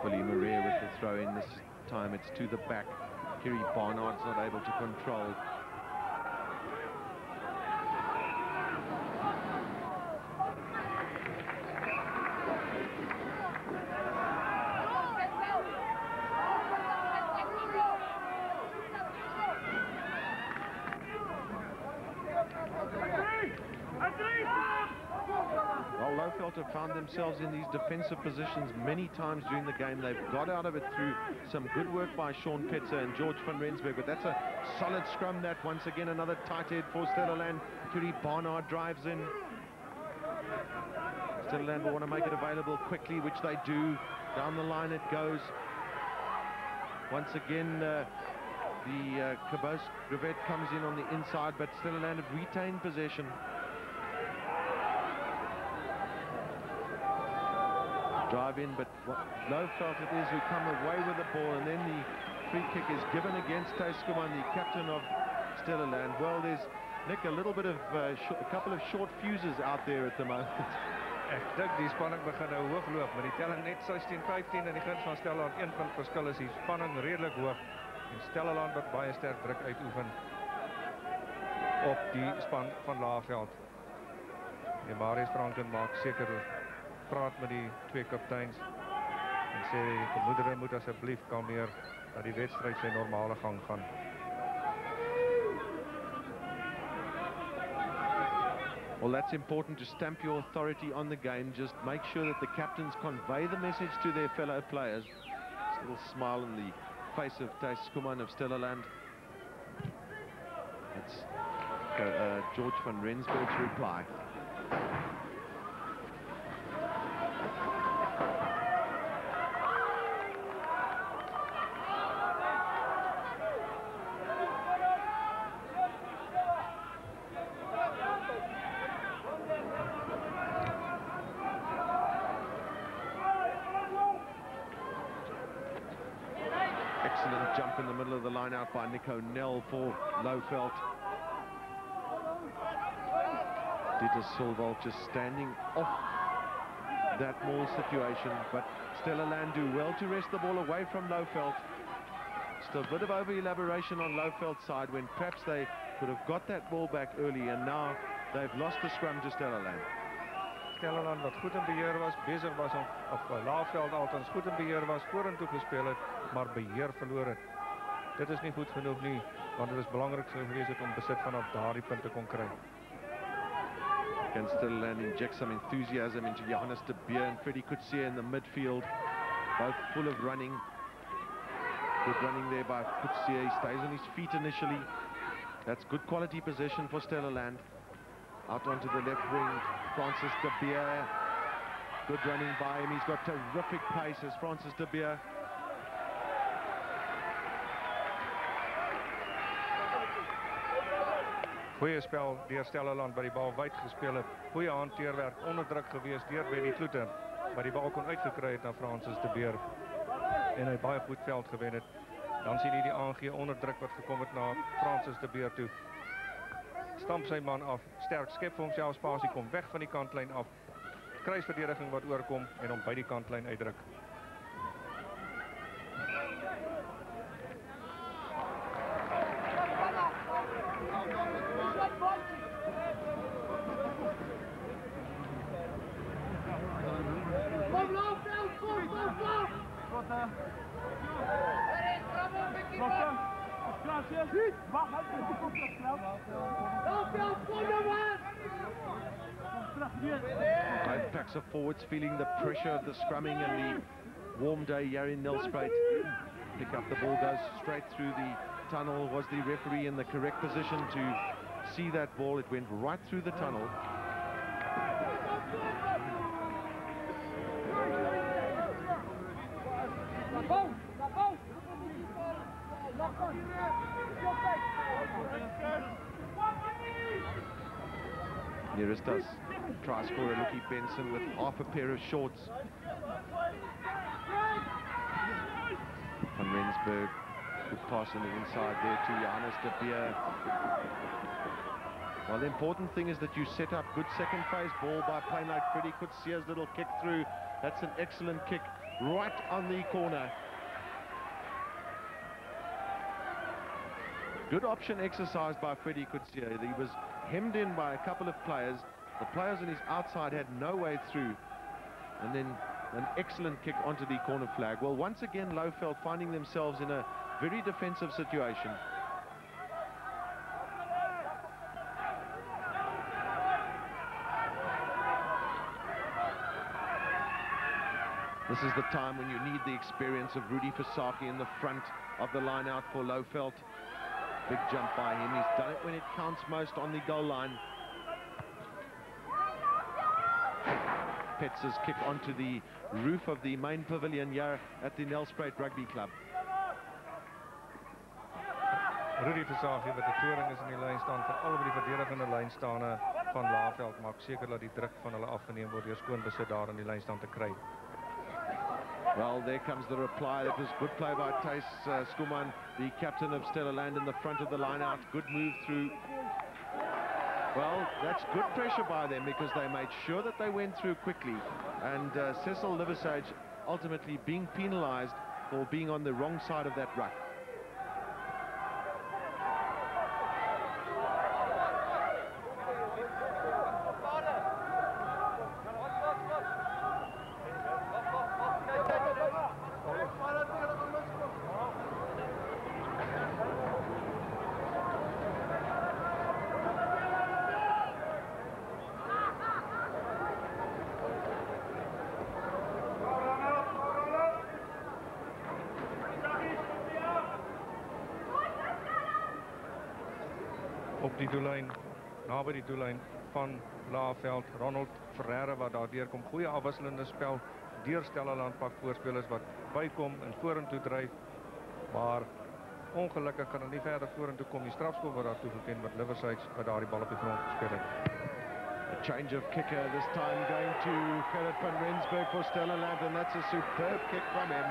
Speaker 2: Willie Maria with the throw in. This time it's to the back. Kiri Barnard's not able to control. Have found themselves in these defensive positions many times during the game. They've got out of it through some good work by Sean Petzer and George van Rensburg, but that's a solid scrum. That once again another tight head for Stella Land. Kiri Barnard drives in. Stella Land will want to make it available quickly, which they do. Down the line it goes. Once again the Cabos Grevet comes in on the inside, but Stella Land have retained possession. Drive in, but Lowveld it is who come away with the ball, and then the free kick is given against Thys Schoeman, the captain of Stella Land. Well, there's, Nick, a little bit of a couple of short fuses out there at the moment.
Speaker 5: Ek dink die spanning begin nou hoog loop, maar die telling net 16-15 en die guns van Stella Land 1 punt verskil is die spanning redelik hoog. En Stella Land wat baie sterk druk uitoefen op die span van Lowveld. En Marius Franken maak seker praat met die twee kapteins en sê gemoedere moet asseblief kalmeer dat die wedstryd sy normale gang gaan.
Speaker 2: Well, that's important, to stamp your authority on the game. Just make sure that the captains convey the message to their fellow players. This little smile on the face of Thys Schoeman of Stella Land. That's George van Rensburg's reply. Excellent jump in the middle of the line out by Nico Nel for Lowveld. Dieter Silval just standing off that maul situation, but Stella Land do well to rest the ball away from Lowveld. Still a bit of over-elaboration on Lowveld's side when perhaps they could have got that ball back early, and now they've lost the scrum to Stella Land.
Speaker 5: Stella Land wat goed in beheer was, bezig was of Lowveld althans goed in beheer was, vorentoe gespeel het, maar beheer verloor het. Dit is nie goed genoeg nie, want het is belangrik geweest het om besit vanaf daardie punt te kon kry.
Speaker 2: Can Stella Land inject some enthusiasm into Johannes de Beer and Freddie Coetzee in the midfield, both full of running. Good running there by Coetzee. He stays on his feet initially, That's good quality position for Stella Land. Out onto the left wing, Francis de Beer. Good running by him. He's got terrific pace as Francis de Beer.
Speaker 5: Goeie spel deur Stella Land by die bal wyd gespeel het. Goeie hanteerwerk, onderdruk gewees deur Benny Kloete. Maar die bal kon uitgekry het na Francis de Beer. En hy baie goed veld gewen het. Dan sien hy die aangee onderdruk wat gekom het na Francis de Beer toe. Stamp sy man af, sterk skep vir homself spasie, kom weg van die kantlyn af. Kruisverdediging wat oorkom en hom by die kantlyn uitdruk.
Speaker 2: Both packs of forwards feeling the pressure of the scrumming and the warm day here in Nelspruit. Pick up the ball, goes straight through the tunnel. Was the referee in the correct position to see that ball? It went right through the tunnel. Nearest us, try scorer Lucky Benson with half a pair of shorts. Van Rensburg, good pass on the inside there to Johannes de Beer. Well, the important thing is that you set up good second phase ball by playing like Freddie Coetzee's little kick through. That's an excellent kick right on the corner. Good option exercised by Freddie Coetzee. He was hemmed in by a couple of players. The players on his outside had no way through. And then an excellent kick onto the corner flag. Well, once again, Lowveld finding themselves in a very defensive situation. This is the time when you need the experience of Rudi Fasaki in the front of the line out for Lowveld. Big jump by him. He's done it when it counts most on the goal line. Petz's kick onto the roof of the main pavilion here at the Nelspruit Rugby Club.
Speaker 5: Rudi Fasaki wat die toring is in die lyn staan, van al by die verdedigende lynstaande van Lowveld, maak seker dat die druk van hulle afgeneem word deur skoon besit daar in die lynstand te kry.
Speaker 2: Well, there comes the reply. That was good play by Thys Skuman, the captain of Stella Land, in the front of the line out. Good move through. Well, that's good pressure by them because they made sure that they went through quickly. And Cecil Liversidge ultimately being penalized for being on the wrong side of that ruck.
Speaker 5: Op die doellyn, naby die doellyn van Lowveld, Ronald Ferreira wat daar deurkom. Goeie afwisselende spel deur Stella Land pak voorspelers wat bykom en vorentoe dryf. Maar ongelukkig kan hulle nie verder vorentoe kom. Die strafskop word daar toegeken met Liversidge wat daar die bal op die grond gespeel het.
Speaker 2: A change of kicker this time going to Gerrit van Rensburg for Stella Land, and that's a superb kick from him.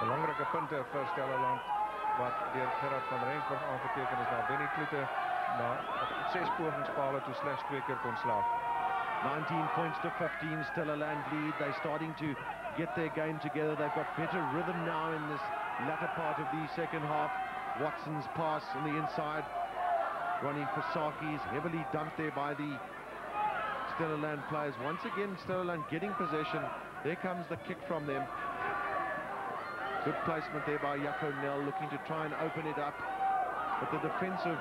Speaker 5: Belangrike punte vir Stella Land wat deur Gerrit van Rensburg aangeteken is na Benny Kloete na 6 pogingspale toe slegs 2 keer kon slaag.
Speaker 2: 19 points to 15, Stella Land lead. They're starting to get their game together. They've got better rhythm now in this latter part of the second half. Watson's pass on the inside. Ronnie Fasaki is heavily dumped there by the Stella Land players. Once again, Stella Land getting possession. There comes the kick from them. Good placement there by Jaco Nel, looking to try and open it up. But the defensive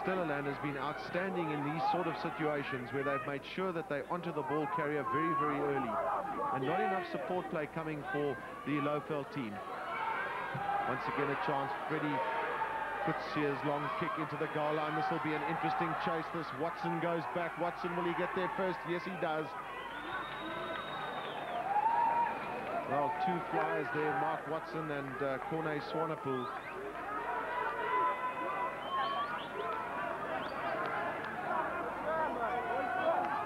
Speaker 2: Stellaland has been outstanding in these sort of situations where they've made sure that they're onto the ball carrier very, very early. And not enough support play coming for the Lowveld team. Once again a chance, Freddie Coetzee's long kick into the goal line. This will be an interesting chase. This Watson goes back. Watson, will he get there first? Yes, he does. Well, two flyers there, Mark Watson and Corne Swanepoel.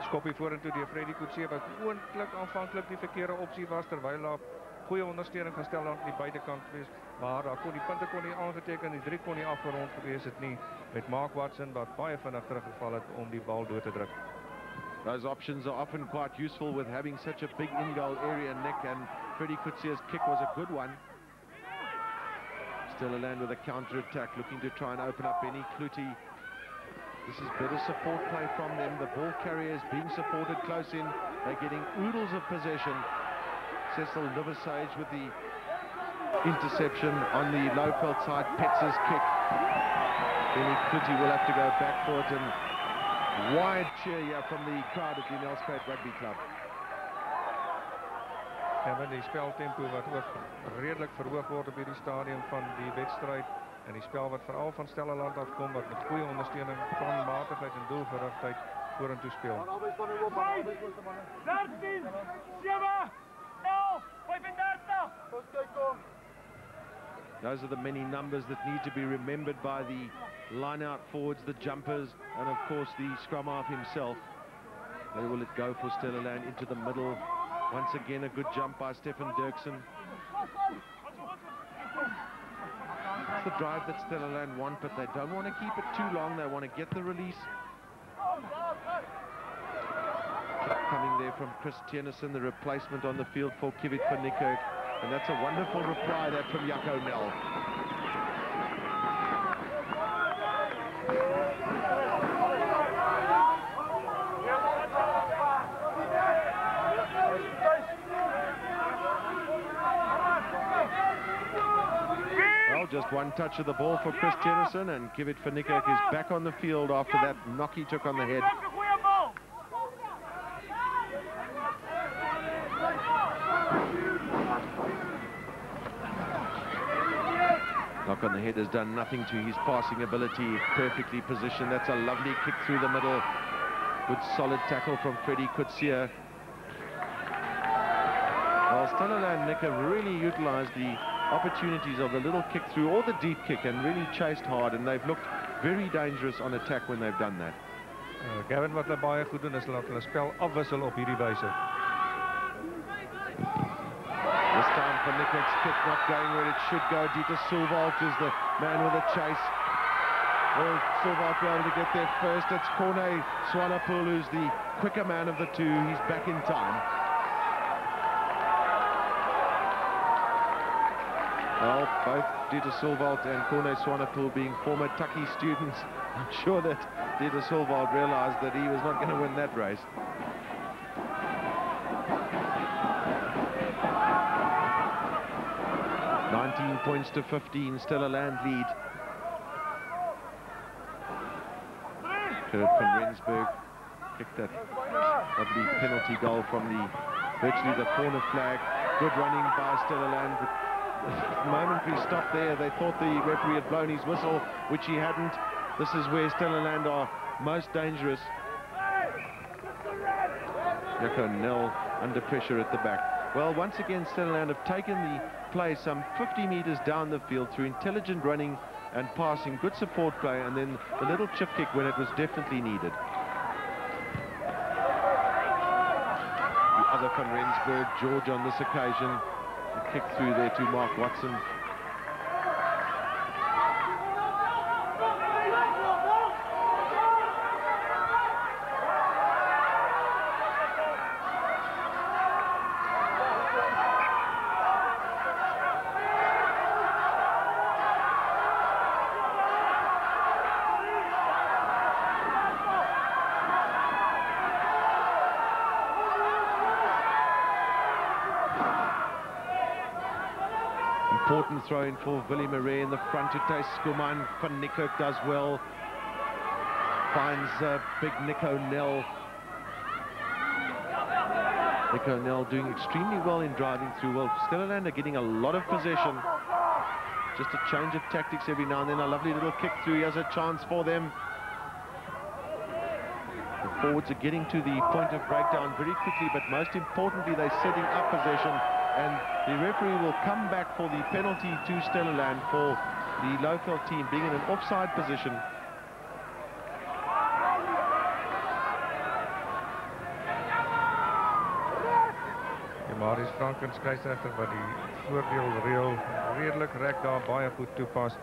Speaker 5: Skoppie vorentoe deur Freddie Coetzee wat moontlik aanvanklik die verkeerde opsie was terwyl daar goeie ondersteuning gestel aan die buitekant wees, maar daar kon die punte kon nie aangeteken, die 3 kon nie afgerond gewees het nie met Mark Watson wat baie vinnig teruggeval het om die bal dood te druk.
Speaker 2: Those options are often quite useful with having such a big in-goal area, Nick, and Freddie Coetzee's kick was a good one. Stellaland with a counter-attack, looking to try and open up Benny Cloete. This is better support play from them. The ball carrier is being supported close in. They're getting oodles of possession. Cecil Liversidge with the interception on the Lowveld side. Petz's kick. Benny Cloete will have to go back for it, and wide cheer here from the crowd at the Nelspruit Rugby Club.
Speaker 5: En die speltempo wat ook redelik verhoog word op hierdie stadium van die wedstryd en die spel wat veral van Stellaland afkom wat met goeie ondersteuning van matigheid en doelgerigtheid vorentoe speel.
Speaker 3: 13, 7, 11, 35.
Speaker 2: Those are the many numbers that need to be remembered by the line-out forwards, the jumpers, and of course the scrum half himself. They will let go for Stellaland into the middle. Once again, a good jump by Stefan Dirksen. It's the drive that Stellaland want, but they don't want to keep it too long. They want to get the release. Coming there from Chris Tennyson, the replacement on the field for Kivit van Niekerk. And that's a wonderful reply that from Jaco Nel. Well, just one touch of the ball for Chris Tennyson, and Kivit van Niekerk is back on the field after that knock he took on the head. Knock on the head has done nothing to his passing ability. Perfectly positioned. That's a lovely kick through the middle. Good solid tackle from Freddie Coetzee. Well, Stellaland Nick have really utilized the opportunities of the little kick through or the deep kick and really chased hard, and they've looked very dangerous on attack when they've done that.
Speaker 5: Gavin, wat hulle baie goed doen is laat hulle spel afwissel op hierdie wyse.
Speaker 2: This time for Niekerk's kick not going where it should go. Dieter Silvalt is the man with the chase. Will Silvalt be able to get there first? It's Corne Swanepoel who's the quicker man of the two. He's back in time. Well, both Dieter Silvalt and Corne Swanepoel being former Tucky students, I'm sure that Dieter Silvalt realized that he was not going to win that race. Points to 15, Stellaland lead. Kurt van Rensburg kicked that lovely penalty goal from virtually the corner flag. Good running by Stellaland. Momentary stop there. They thought the referee had blown his whistle, which he hadn't. This is where Stellaland are most dangerous. Jaco Nel under pressure at the back. Well, once again, Stellaland have taken the play some 50 meters down the field through intelligent running and passing, good support play, and then the little chip kick when it was definitely needed. The other van Rensburg, George on this occasion, a kick through there to Mark Watson. Important throw in for Willie Murray in the front to Thijs Skuman. Van Niekerk does well. finds big Nick O'Neill. Nick O'Neill doing extremely well in driving through. Well, Stellaland are getting a lot of possession. Just a change of tactics every now and then. A lovely little kick through. Here's a chance for them. The forwards are getting to the point of breakdown very quickly, but most importantly, they're setting up possession. And the referee will come back for the penalty to Stellaland for the Lowveld team being in an offside position.
Speaker 5: Marius Franken skeieregter wat die voordeelreël redelik reg daar baie goed toepas.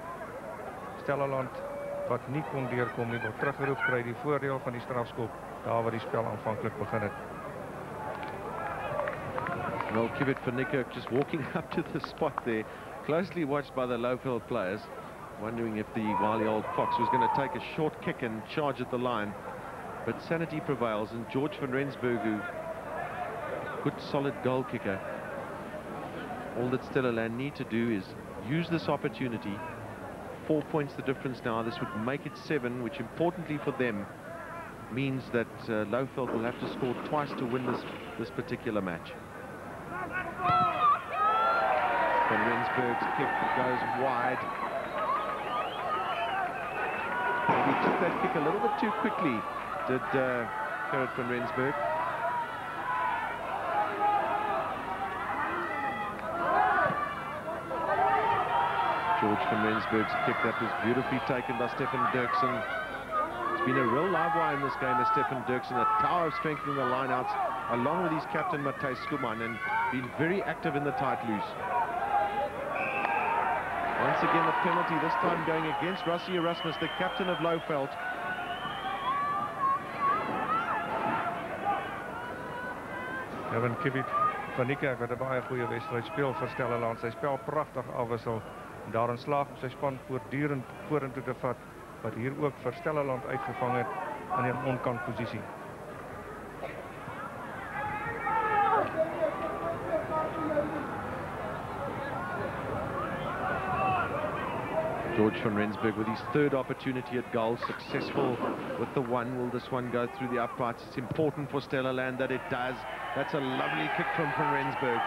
Speaker 5: Stellaland wat nie kon deurkom nie, word teruggeroep, kry die voordeel van die strafskop daar waar die spel aanvanklik begin het.
Speaker 2: Well, Kibet van Niekerk just walking up to the spot there, closely watched by the Lowveld players, wondering if the wily old fox was going to take a short kick and charge at the line. But sanity prevails, and George van Rensburg, who good solid goal kicker. All that Stellaland need to do is use this opportunity. 4 points the difference now. This would make it 7, which importantly for them means that Lowveld will have to score twice to win this particular match. Van Rensburg's kick goes wide. Maybe he took that kick a little bit too quickly, did Gerrit van Rensburg. George van Rensburg's kick, that was beautifully taken by Stefan Dirksen. It's been a real live wire in this game as Stefan Dirksen, a tower of strength in the lineouts, along with his captain Matthijs Skuman, and been very active in the tight loose. Once again the penalty, this time going against Rassie Erasmus, the captain of Lowveld.
Speaker 5: Kevin Kibet van Niekerk wat 'n baie goeie wedstryd speel vir Stellaland. Sy spel pragtig afwissel. En daarin slaag om sy span voortdurend vorentoe te vat, wat hier ook vir Stellaland uitgevang het in 'n onkant posisie.
Speaker 2: George van Rensburg with his third opportunity at goal, successful with the one. Will this one go through the uprights? It's important for Stellaland that it does. That's a lovely kick from Van Rensburg.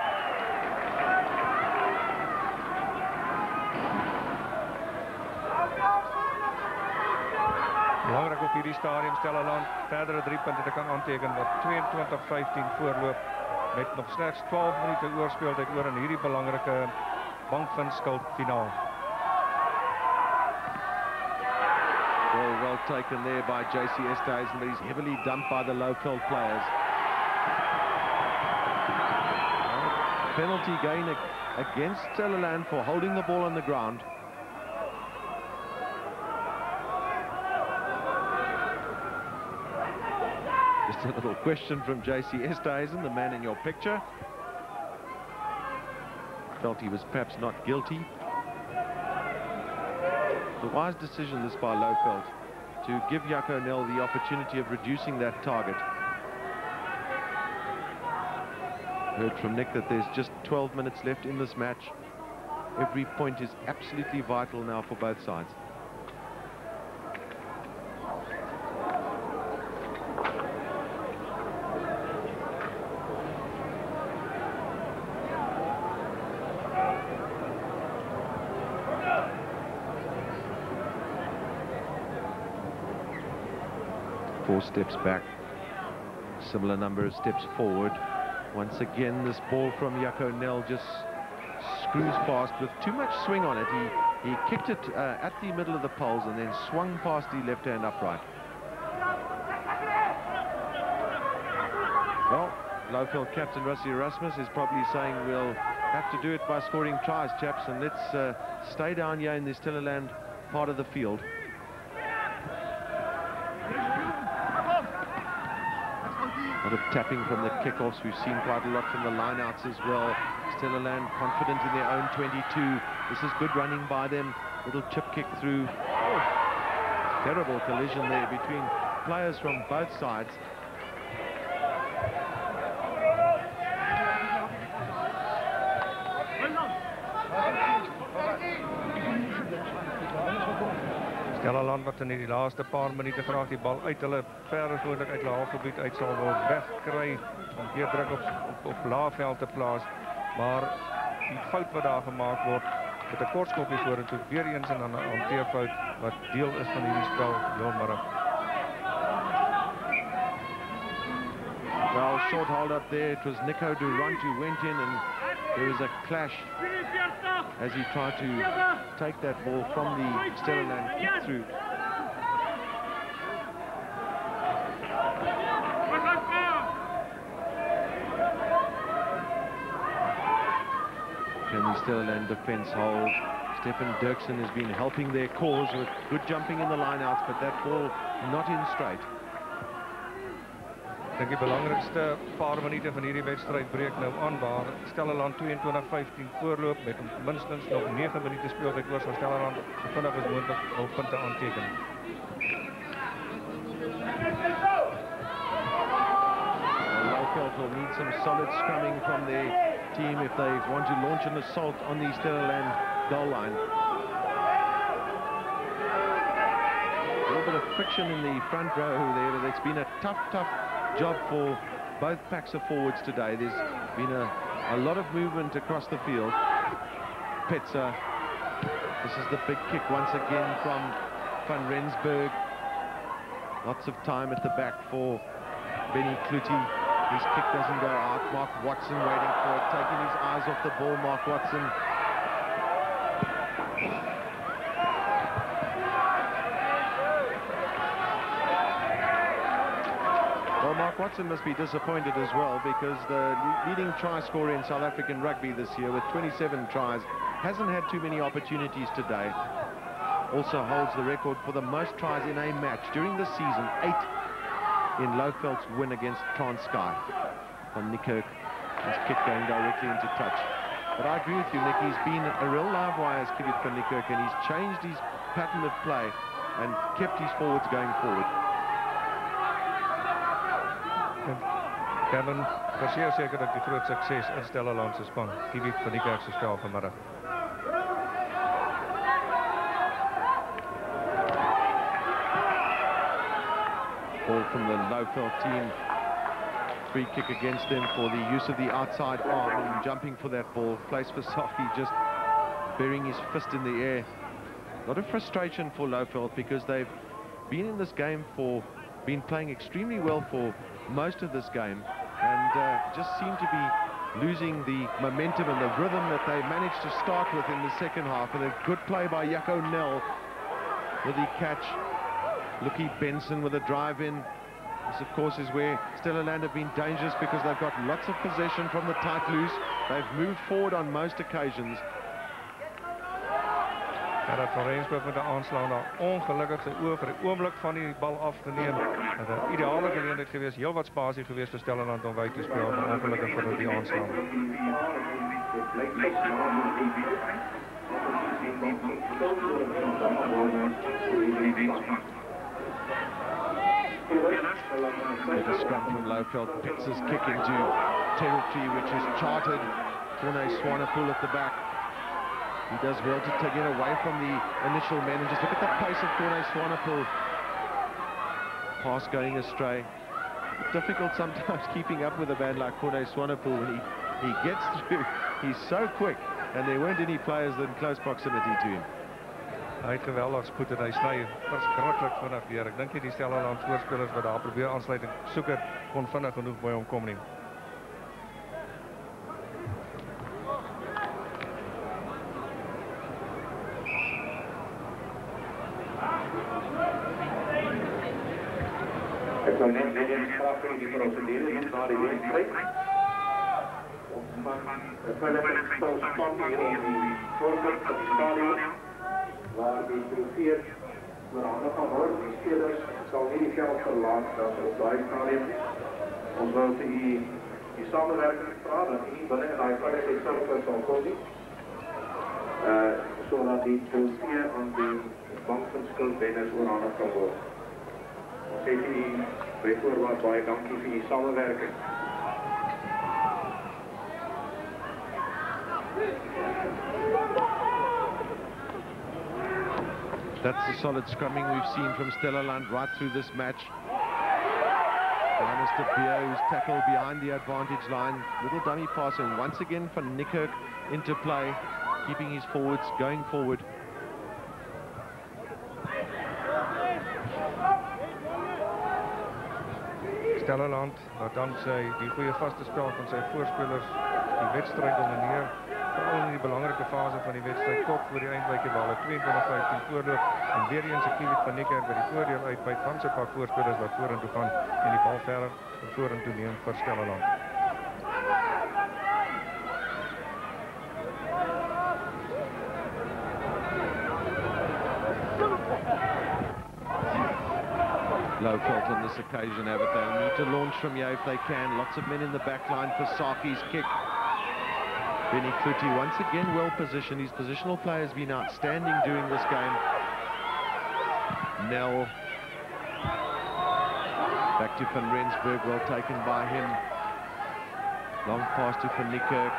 Speaker 5: Belangrijk op hierdie stadium Stellaland verdere 3 punte te kan aanteken wat 22-15 voorloop met nog slechts 12 minute oorspeeltyd oor in hierdie belangrike Bankfin Skuld finaal.
Speaker 2: Well taken there by JC Esterhuizen, but he's heavily dumped by the Lowveld players. Penalty going against Stellaland for holding the ball on the ground. Just a little question from JC Esterhuizen, the man in your picture. Felt he was perhaps not guilty. The wise decision this by Lowveld to give Jaco O'Neill the opportunity of reducing that target. Heard from Nick that there's just 12 minutes left in this match. Every point is absolutely vital now for both sides. Four steps back, similar number of steps forward. Once again, this ball from Jaco O'Neill just screws past with too much swing on it. He kicked it at the middle of the poles and then swung past the left-hand upright. Well, Lowveld captain Rassie Erasmus is probably saying we'll have to do it by scoring tries, chaps, and let's stay down here in the Stellaland part of the field. A lot of tapping from the kickoffs. We've seen quite a lot from the lineouts as well. Stellaland confident in their own 22. This is good running by them. Little chip kick through. Oh, terrible collision there between players from both sides.
Speaker 5: Stellaland wat in die laaste paar minute graag die bal uit hulle verre moontlik uit hulle halfgebied uit sal wil wegkry om weer druk op laafveld te plaas, maar die fout wat daar gemaak word met 'n kort skopie vorentoe weer eens en dan 'n hanteerfout wat deel is van hierdie spel heel middag.
Speaker 2: Well, short hold up there. It was Nico Durant who went in, and there was a clash as he tried to take that ball from the Stellaland kick through. Can the Stellaland defense hold? Stefan Dirksen has been helping their cause with good jumping in the lineouts, but that ball not in straight.
Speaker 5: Ek dink die belangrikste paar minute van hierdie wedstryd breek nou aan waar Stellaland 22-15 voorloop met minstens nog 9 minute speeltyd oor sal Stellaland so vinnig as moontlik hul punte aanteken.
Speaker 2: Lowveld will need some solid scrumming from their team if they want to launch an assault on the Stellaland goal line. A little bit of friction in the front row there, but it's been a tough job for both packs of forwards today. There's been a lot of movement across the field. Petzer, this is the big kick once again from Van Rensburg. Lots of time at the back for Benny Kluti. His kick doesn't go out. Mark Watson waiting for it, taking his eyes off the ball. Mark Watson. Well, Mark Watson must be disappointed as well, because the leading try scorer in South African rugby this year with 27 tries hasn't had too many opportunities today. Also holds the record for the most tries in a match during the season, 8 in Lowveld's win against Transkei. From Nico, his kick going directly into touch. But I agree with you, Nick, he's been a real live wire as Kibit van Niekerk, and he's changed his pattern of play and kept his forwards going forward.
Speaker 5: Kevin, verseker seker dat die groot sukses in Stellaland se span, Kibit van Niekerk se spel vanmiddag.
Speaker 2: Ball from the Lowveld team. Free kick against them for the use of the outside arm and jumping for that ball. Place for Safi just burying his fist in the air. A lot of frustration for Lowveld because they've been in this game been playing extremely well for most of this game and just seem to be losing the momentum and the rhythm that they managed to start with in the second half. And a good play by Jaco Nel with the catch. Lucky Benson with a drive in. This, of course, is where Stellaland have been dangerous because they've got lots of possession from the tight loose. They've moved forward on most occasions.
Speaker 5: Dat Van Rensburg met de aanslag daar ongelukkig sy oor vir die oomblik van die bal af te neem. Dat 'n ideale geleentheid geweest, heel wat spasie geweest vir Stellaland om uit te speel, maar ongelukkig vir die aanslag.
Speaker 2: With a scrum from Lowveld, Pitz's kick into territory which is charted. Corne Swanepoel at the back. He does well to get away from the initial men, and just look at the pace of Corne Swanepoel. Pass going astray. Difficult sometimes keeping up with a man like Corne Swanepoel when he gets through. He's so quick, and there weren't any players in close proximity to him.
Speaker 5: Hy het geweldig spoed en hy sny verskriklik vinnig deur. Ek dink nie die Stellaland voorspelers wat daar probeer aansluiting soek het kon vinnig genoeg by hom kom nie.
Speaker 1: Ek wil net weer eens graag vir die procedure hier na die wedstryd. Ek wil net span hier in die voorkant van die stadion, waar die trofee oorhandig gaan word. Die spelers sal nie die veld verlaat dat op daai stadion. Ons wil vir die samewerking vra dat nie binne in daai veiligheid sal kom nie. Sodat die trofee aan die bank van skuldwenners oorhandig kan word. Ons sê vir byvoorbeeld baie dankie vir die samewerking.
Speaker 2: That's the solid scrumming we've seen from Stellaland right through this match. Johannes de Beer, who's tackled behind the advantage line. Little dummy pass, and once again Van Niekerk into play, keeping his forwards going forward.
Speaker 5: Stellaland wat dan die goeie vaste spel van sy voorspelers die wedstryd domineer, veral in die belangrike fase van die wedstryd tot voor die eindwykie waar hulle 22-15 voorloop en weer eens 'n Kiewit van Niekerk by die voordeel uitbyt van sy paar voorspelers wat vorentoe gaan en die bal verder vorentoe neem vir Stellaland.
Speaker 2: Lowveld on this occasion, have it. They'll need to launch from here if they can. Lots of men in the back line for Saki's kick. Benny Kluti once again well positioned. His positional play has been outstanding during this game. Nell. Back to Van Rensburg, well taken by him. Long pass to Van Niekerk.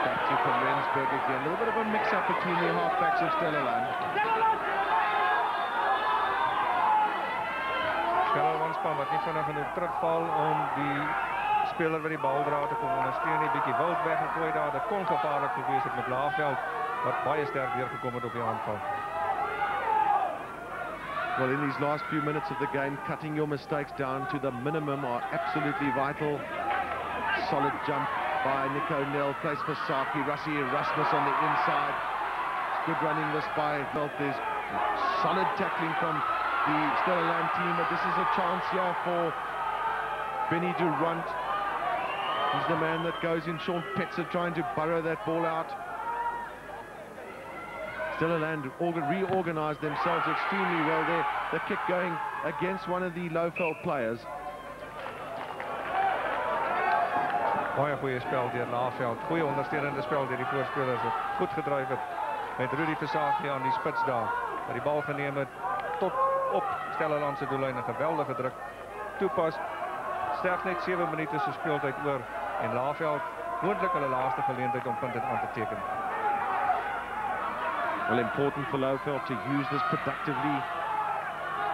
Speaker 2: Back to Van Rensburg again. A little bit of a mix-up between the halfbacks of Stellaland.
Speaker 5: Span wat nie vinnig genoeg terugval om die speler wat die bal dra te kom ondersteun nie, bietjie wild weggegooi daar, dit kon gevaarlik gewees het met Laaveld wat baie sterk weergekom het op die aanval.
Speaker 2: Well, in these last few minutes of the game, cutting your mistakes down to the minimum are absolutely vital. Solid jump by Nico Nel, place for Saki, Rassie Erasmus on the inside. Good running this by Veld. There's solid tackling from the Stellaland team, but this is a chance here for Benny Durant. He's the man that goes in. Sean Petzer trying to burrow that ball out. Stellaland reorganized themselves extremely well there. The kick going against one of the Lowveld players.
Speaker 5: Baie goeie spel deur Laaveld. Goeie ondersteunende spel deur die voorspelers. Goed gedryf het met Rudy Versaagie aan die spits daar. Wat die bal geneem het tot op Stellaland se doellyn, 'n geweldige druk toepas. Slegs net 7 minute se speeltyd oor en Laaveld moontlik hulle laaste geleentheid om punte aan te teken.
Speaker 2: Well, important for Lowveld to use this productively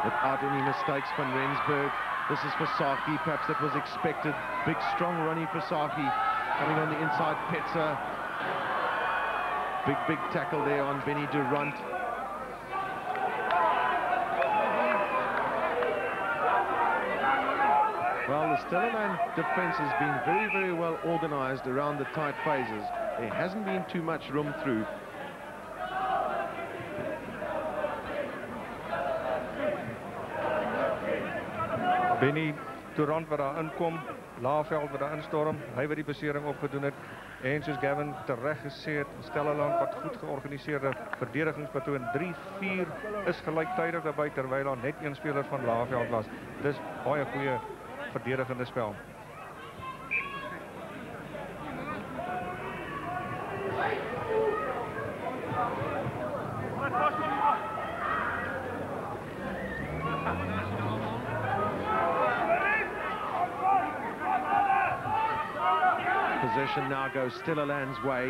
Speaker 2: without any mistakes from Rensburg. This is for Saki, perhaps that was expected. Big strong Ronnie for Saki coming on the inside. Petzer, big tackle there on Benny Durant. Well, the Stellaland defense has been very well organized around the tight phases. There hasn't been too much room through.
Speaker 5: Benny Durant wat daar inkom, Laaveld wat daar instorm, hy wat die besering opgedoen het en soos Gavin tereg gesê het, Stellaland wat goed georganiseerde verdedigingspatroon 3-4 is gelyktydig daarby terwyl daar net een speler van Laaveld was. Dis baie goeie verdedigende spel.
Speaker 2: Possession now goes Stellaland's way.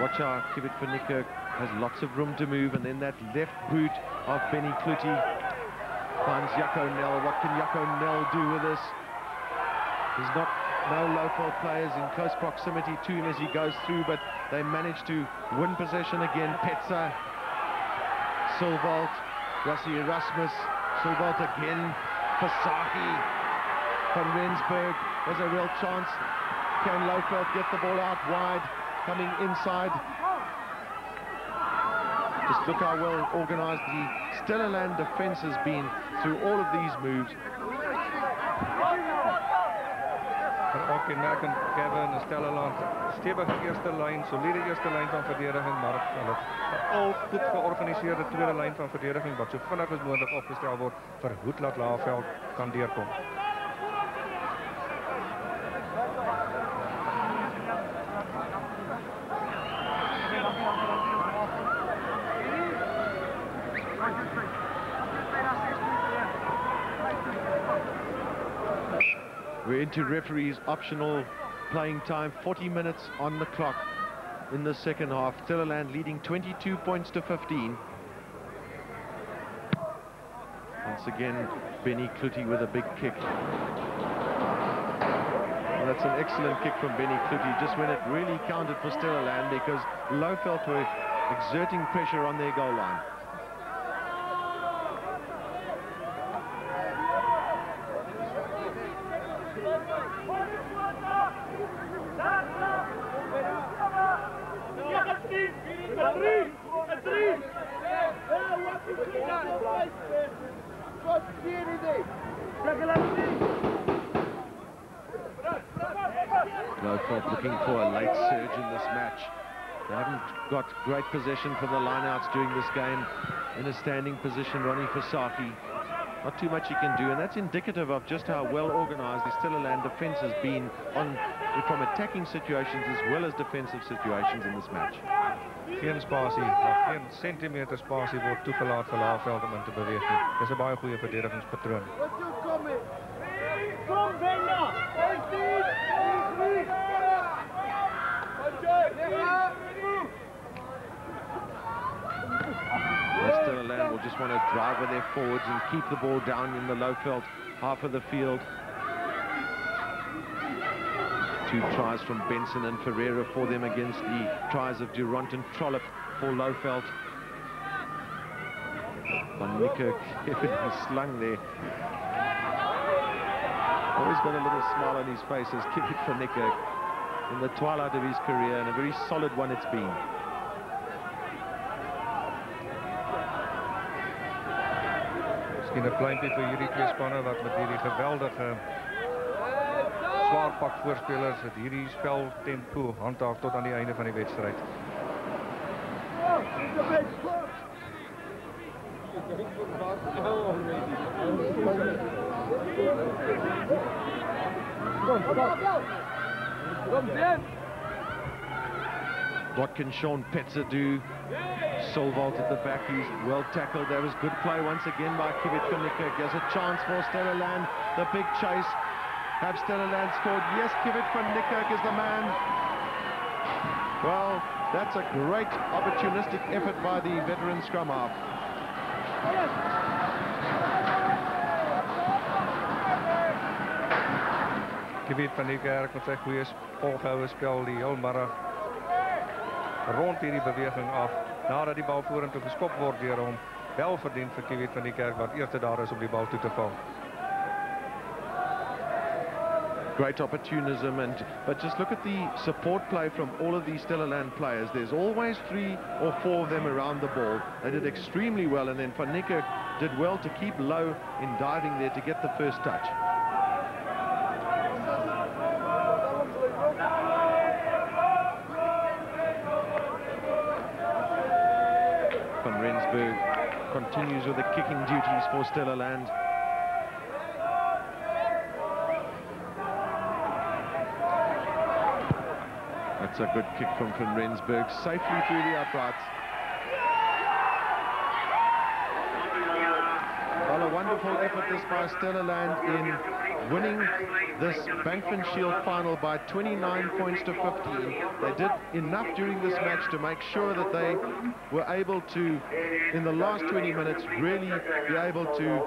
Speaker 2: Watch out, Kiewit van Niekerk has lots of room to move, and then that left boot of Benny Kluti finds Jaco Nel. What can Jaco Nel do with this? There's no Lowveld players in close proximity to him as he goes through, but they manage to win possession again. Petzer, Silvalt, Rassie Erasmus, Silvalt again, Versaagie, Van Rensburg. There's a real chance. Can Lowveld get the ball out wide, coming inside? Just look how well organized the Stellaland defense has been through all of these moves.
Speaker 5: Ook kenmerkend Gavin en Stellaland. Stevige eerste lyn, soliede eerste lyn van verdediging, maar hulle al goed georganiseerde tweede lyn van verdediging wat so vinnig as moontlik opgestel word vir hoed laat Laaveld kan deurkom.
Speaker 2: We're into referees' optional playing time, 40 minutes on the clock. in the second half. Stellaland leading 22 points to 15. Once again, Benny Kluti with a big kick. And that's an excellent kick from Benny Kluti, just when it really counted for Stellaland, because Lowveld were exerting pressure on their goal line. Lowveld looking for a late surge in this match. They haven't got great possession from the lineouts during this game. In a standing position, Ronnie Fasaki. Not too much he can do, and that's indicative of just how well organized the Stellaland defense has been from attacking situations as well as defensive situations in this match.
Speaker 5: Geen spasie, geen centimeter spasie word toegelaat vir Laagveld om in te beweeg nie. Dis 'n baie goeie verdedigingspatroon.
Speaker 2: Stellaland will just want to drive with their forwards and keep the ball down in the Lowveld half of the field. 2 tries from Benson and Ferreira for them against the tries of Durant and Trollop for Lowveld. Van Niekerk slung there. Always got a little smile on his face as Kivit van Niekerk in the twilight of his career, and a very solid one it's been.
Speaker 5: Miskien 'n pleintjie vir hierdie twee spanne wat met hierdie geweldige zwaarpak voorspelers het hierdie spel tempo handhaaf tot aan die einde van die wedstryd.
Speaker 2: What can Sean Petzadou? Solvalt at the back, he's well tackled. There was good play once again by Kivit van Niekerk. There's a chance for Stellaland. The big chase. Have Stellaland scored? Yes, Kivit van Niekerk is the man. Well, that's a great opportunistic effort by the veteran scrum half.
Speaker 5: Kivit van Niekerk met sy goeie volgehoue spel die heel middag rond hierdie beweging af. Nadat die bal vorentoe geskop word deur hom, wel verdien vir Kivit van Niekerk wat eerste daar is om die bal toe te val.
Speaker 2: Great opportunism, but just look at the support play from all of these Stellaland players. There's always 3 or 4 of them around the ball. They did extremely well, and then Van Niekerk did well to keep low in diving there to get the first touch. Van Rensburg continues with the kicking duties for Stellaland. That's a good kick from Van Rensburg, safely through the uprights. Well, a wonderful effort this by Stellaland in winning this Bankfin Shield final by 29 points to 15. They did enough during this match to make sure that they were able to, in the last 20 minutes, really be able to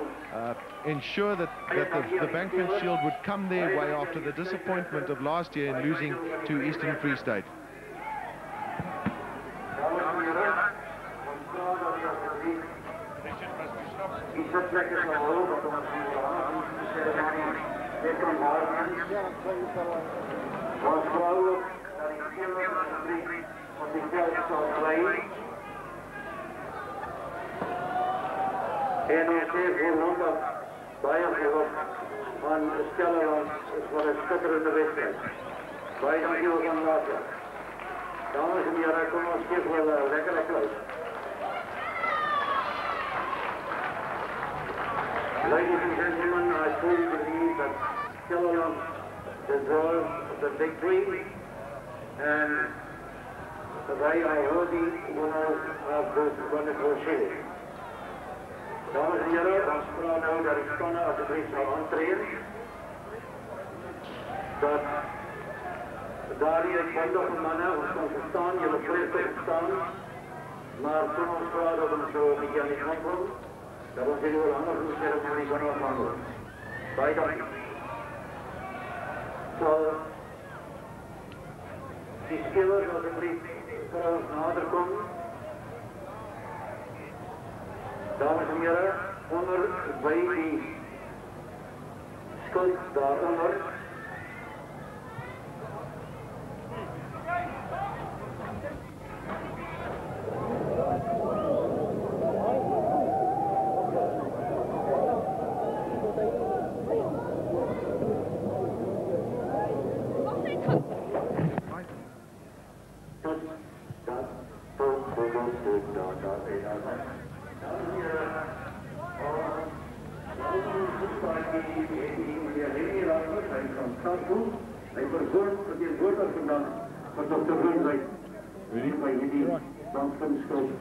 Speaker 2: ensure that the Bankfin Shield would come their way after the disappointment of last year in losing to Eastern Free State.
Speaker 1: En ons sê voorlopig baie geluk aan Stellaland vir 'n skitterende wedstryd. Baie dankie ook aan Laagveld. Dames en heren, kom ons geef wel 'n lekker applaus. Ladies and gentlemen, I fully believe that Stellaland deserves the victory, and they are worthy winners of this wonderful shield. Dames en heren, ons vra nou dat die spanne asseblief sal aantree, dat Daar hier kondig mannen, ons kan verstaan, jullie vlees verstaan. Maar toen ons vragen dat we zo een beetje aan die kant komen, dat was heel veel anders hoe ceremonie van afhandelen. Bij dank. Zo, die spelers alsjeblieft voor ons nader komen. Dames en heren, onder bij die schuld daaronder.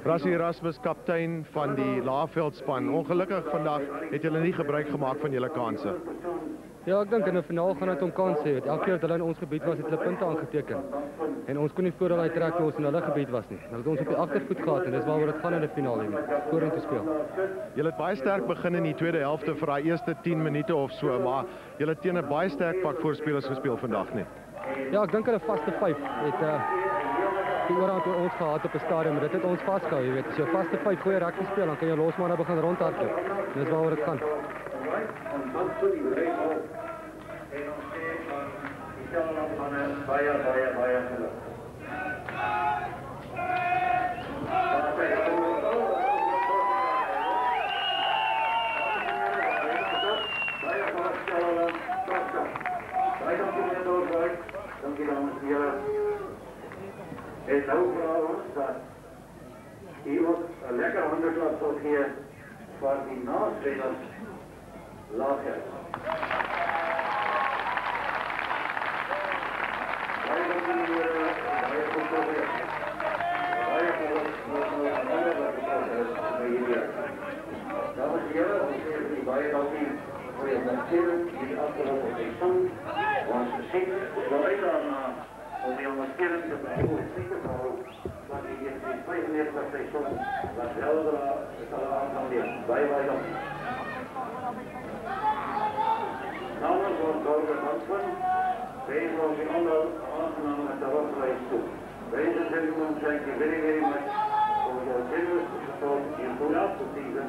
Speaker 2: Rassie Erasmus, kaptein van die Laerveldsspan. Ongelukkig vandag het julle nie gebruik gemaak van julle kanse.
Speaker 6: Ja, ek dink in 'n finaal gaan dit om kanse hê. Elke keer wat hulle in ons gebied was, het hulle punte aangeteken. En ons kon nie voordeel uittrek toe ons in hulle gebied was nie. Hulle het ons op die agtervoet gehad en dis waaroor dit gaan in die finaal hier, vorentoe speel.
Speaker 2: Julle het baie sterk begin in die tweede helfte vir daai eerste 10 minute of so, maar julle het teen 'n baie sterk pak voorspelers gespeel vandag nie.
Speaker 6: Ja, ek dink hulle vaste 5 het die oorhand oor ons gehad op 'n stadium, maar dit het ons vasgehou, jy weet. As jy vaste 5 goeie rugby speel, dan kan jy los maar begin rondhardloop. Dis waaroor dit gaan.
Speaker 1: Het nou voor ons dat hier wordt een lekker onderklap voor hier voor die naspelers lager. Wij gaan hier bij het controle. Wij gaan het hier. Dames en heren, we zijn die bij het hier voor je monteren die afgelopen seizoen. Want ze zien wij dan om die ondersteuning te behouden, zeker voor dat die in 95 seizoen wat helder zal aangaan bij dan. Namens ons oude mensen, wees ons in onder aangenaam met de rotreis toe. Ladies and gentlemen, thank you very, very much for your generous support in throughout the season.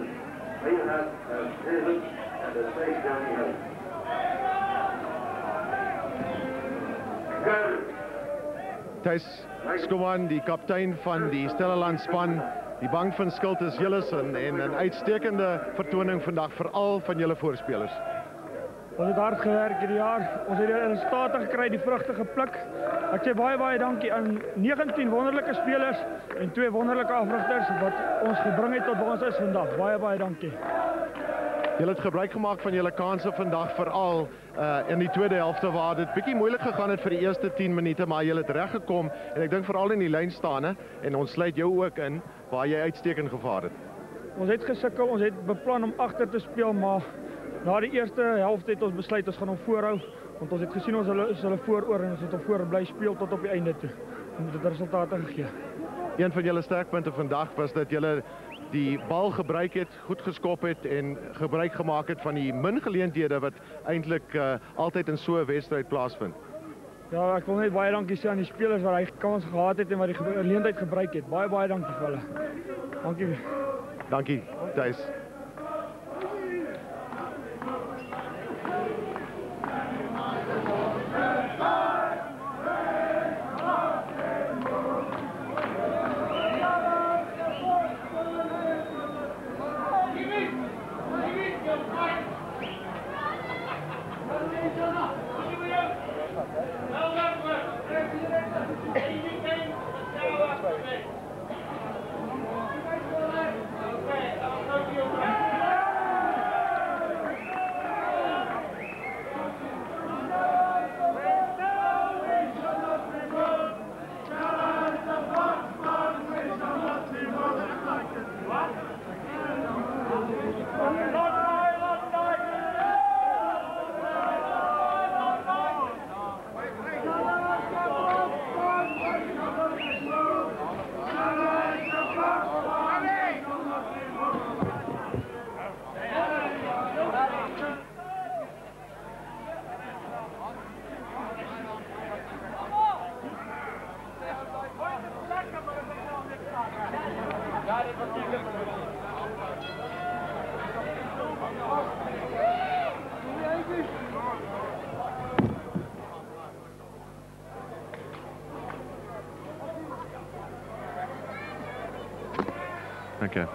Speaker 1: May you have a pleasant and a safe journey home.
Speaker 2: Thys Skuman, die kaptein van die Stellenland span, die bank van skuld is julles en 'n uitstekende vertoning vandag, veral van julle voorspelers.
Speaker 7: Ons het hard gewerk hierdie jaar. Ons het die resultate gekry, die vrugte gepluk. Ek sê baie dankie aan 19 wonderlike spelers en 2 wonderlike afrigters wat ons gebring het tot waar ons is vandag. Baie dankie.
Speaker 2: Julle het gebruik gemaak van julle kanse vandag, veral in die tweede helfte waar dit bietjie moeilik gegaan het vir die eerste 10 minute, maar julle het reg gekom en ek dink veral in die lynstaande en ons sluit jou ook in waar jy uitstekend gevaar het.
Speaker 7: Ons het gesukkel, ons het beplan om agter te speel, maar na die eerste helfte het ons besluit ons gaan hom voorhou, want ons het gesien ons is hulle vooroor en ons het hom voor bly speel tot op die einde toe. En dit het resultate gegee.
Speaker 2: Een van julle sterkpunte vandag was dat julle die bal gebruik het, goed geskop het en gebruik gemaak het van die min geleenthede wat eintlik altyd in so 'n wedstryd plaasvind.
Speaker 7: Ja, ek wil net baie dankie sê aan die spelers wat hy kans gehad het en wat die geleentheid gebruik het. Baie dankie vir hulle. Dankie.
Speaker 2: Dankie, Thys. Okay.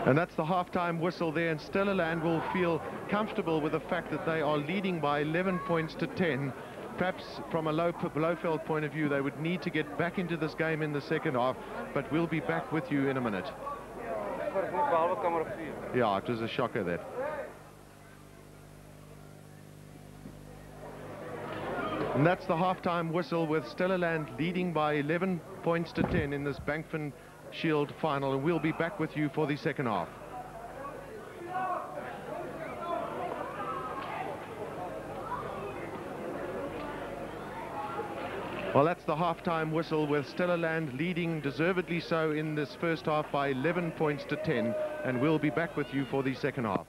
Speaker 2: And that's the half-time whistle there, and Stellaland will feel comfortable with the fact that they are leading by 11 points to 10. Perhaps from a Blofeld point of view, they would need to get back into this game in the second half, but we'll be back with you in a minute. Yeah, it was a shocker, that. And that's the half-time whistle, with Stellaland leading by 11 points to 10 in this Bankfin Shield final, and we'll be back with you for the second half. Well, that's the half-time whistle, with Stellaland leading deservedly so in this first half by 11 points to 10, and we'll be back with you for the second half.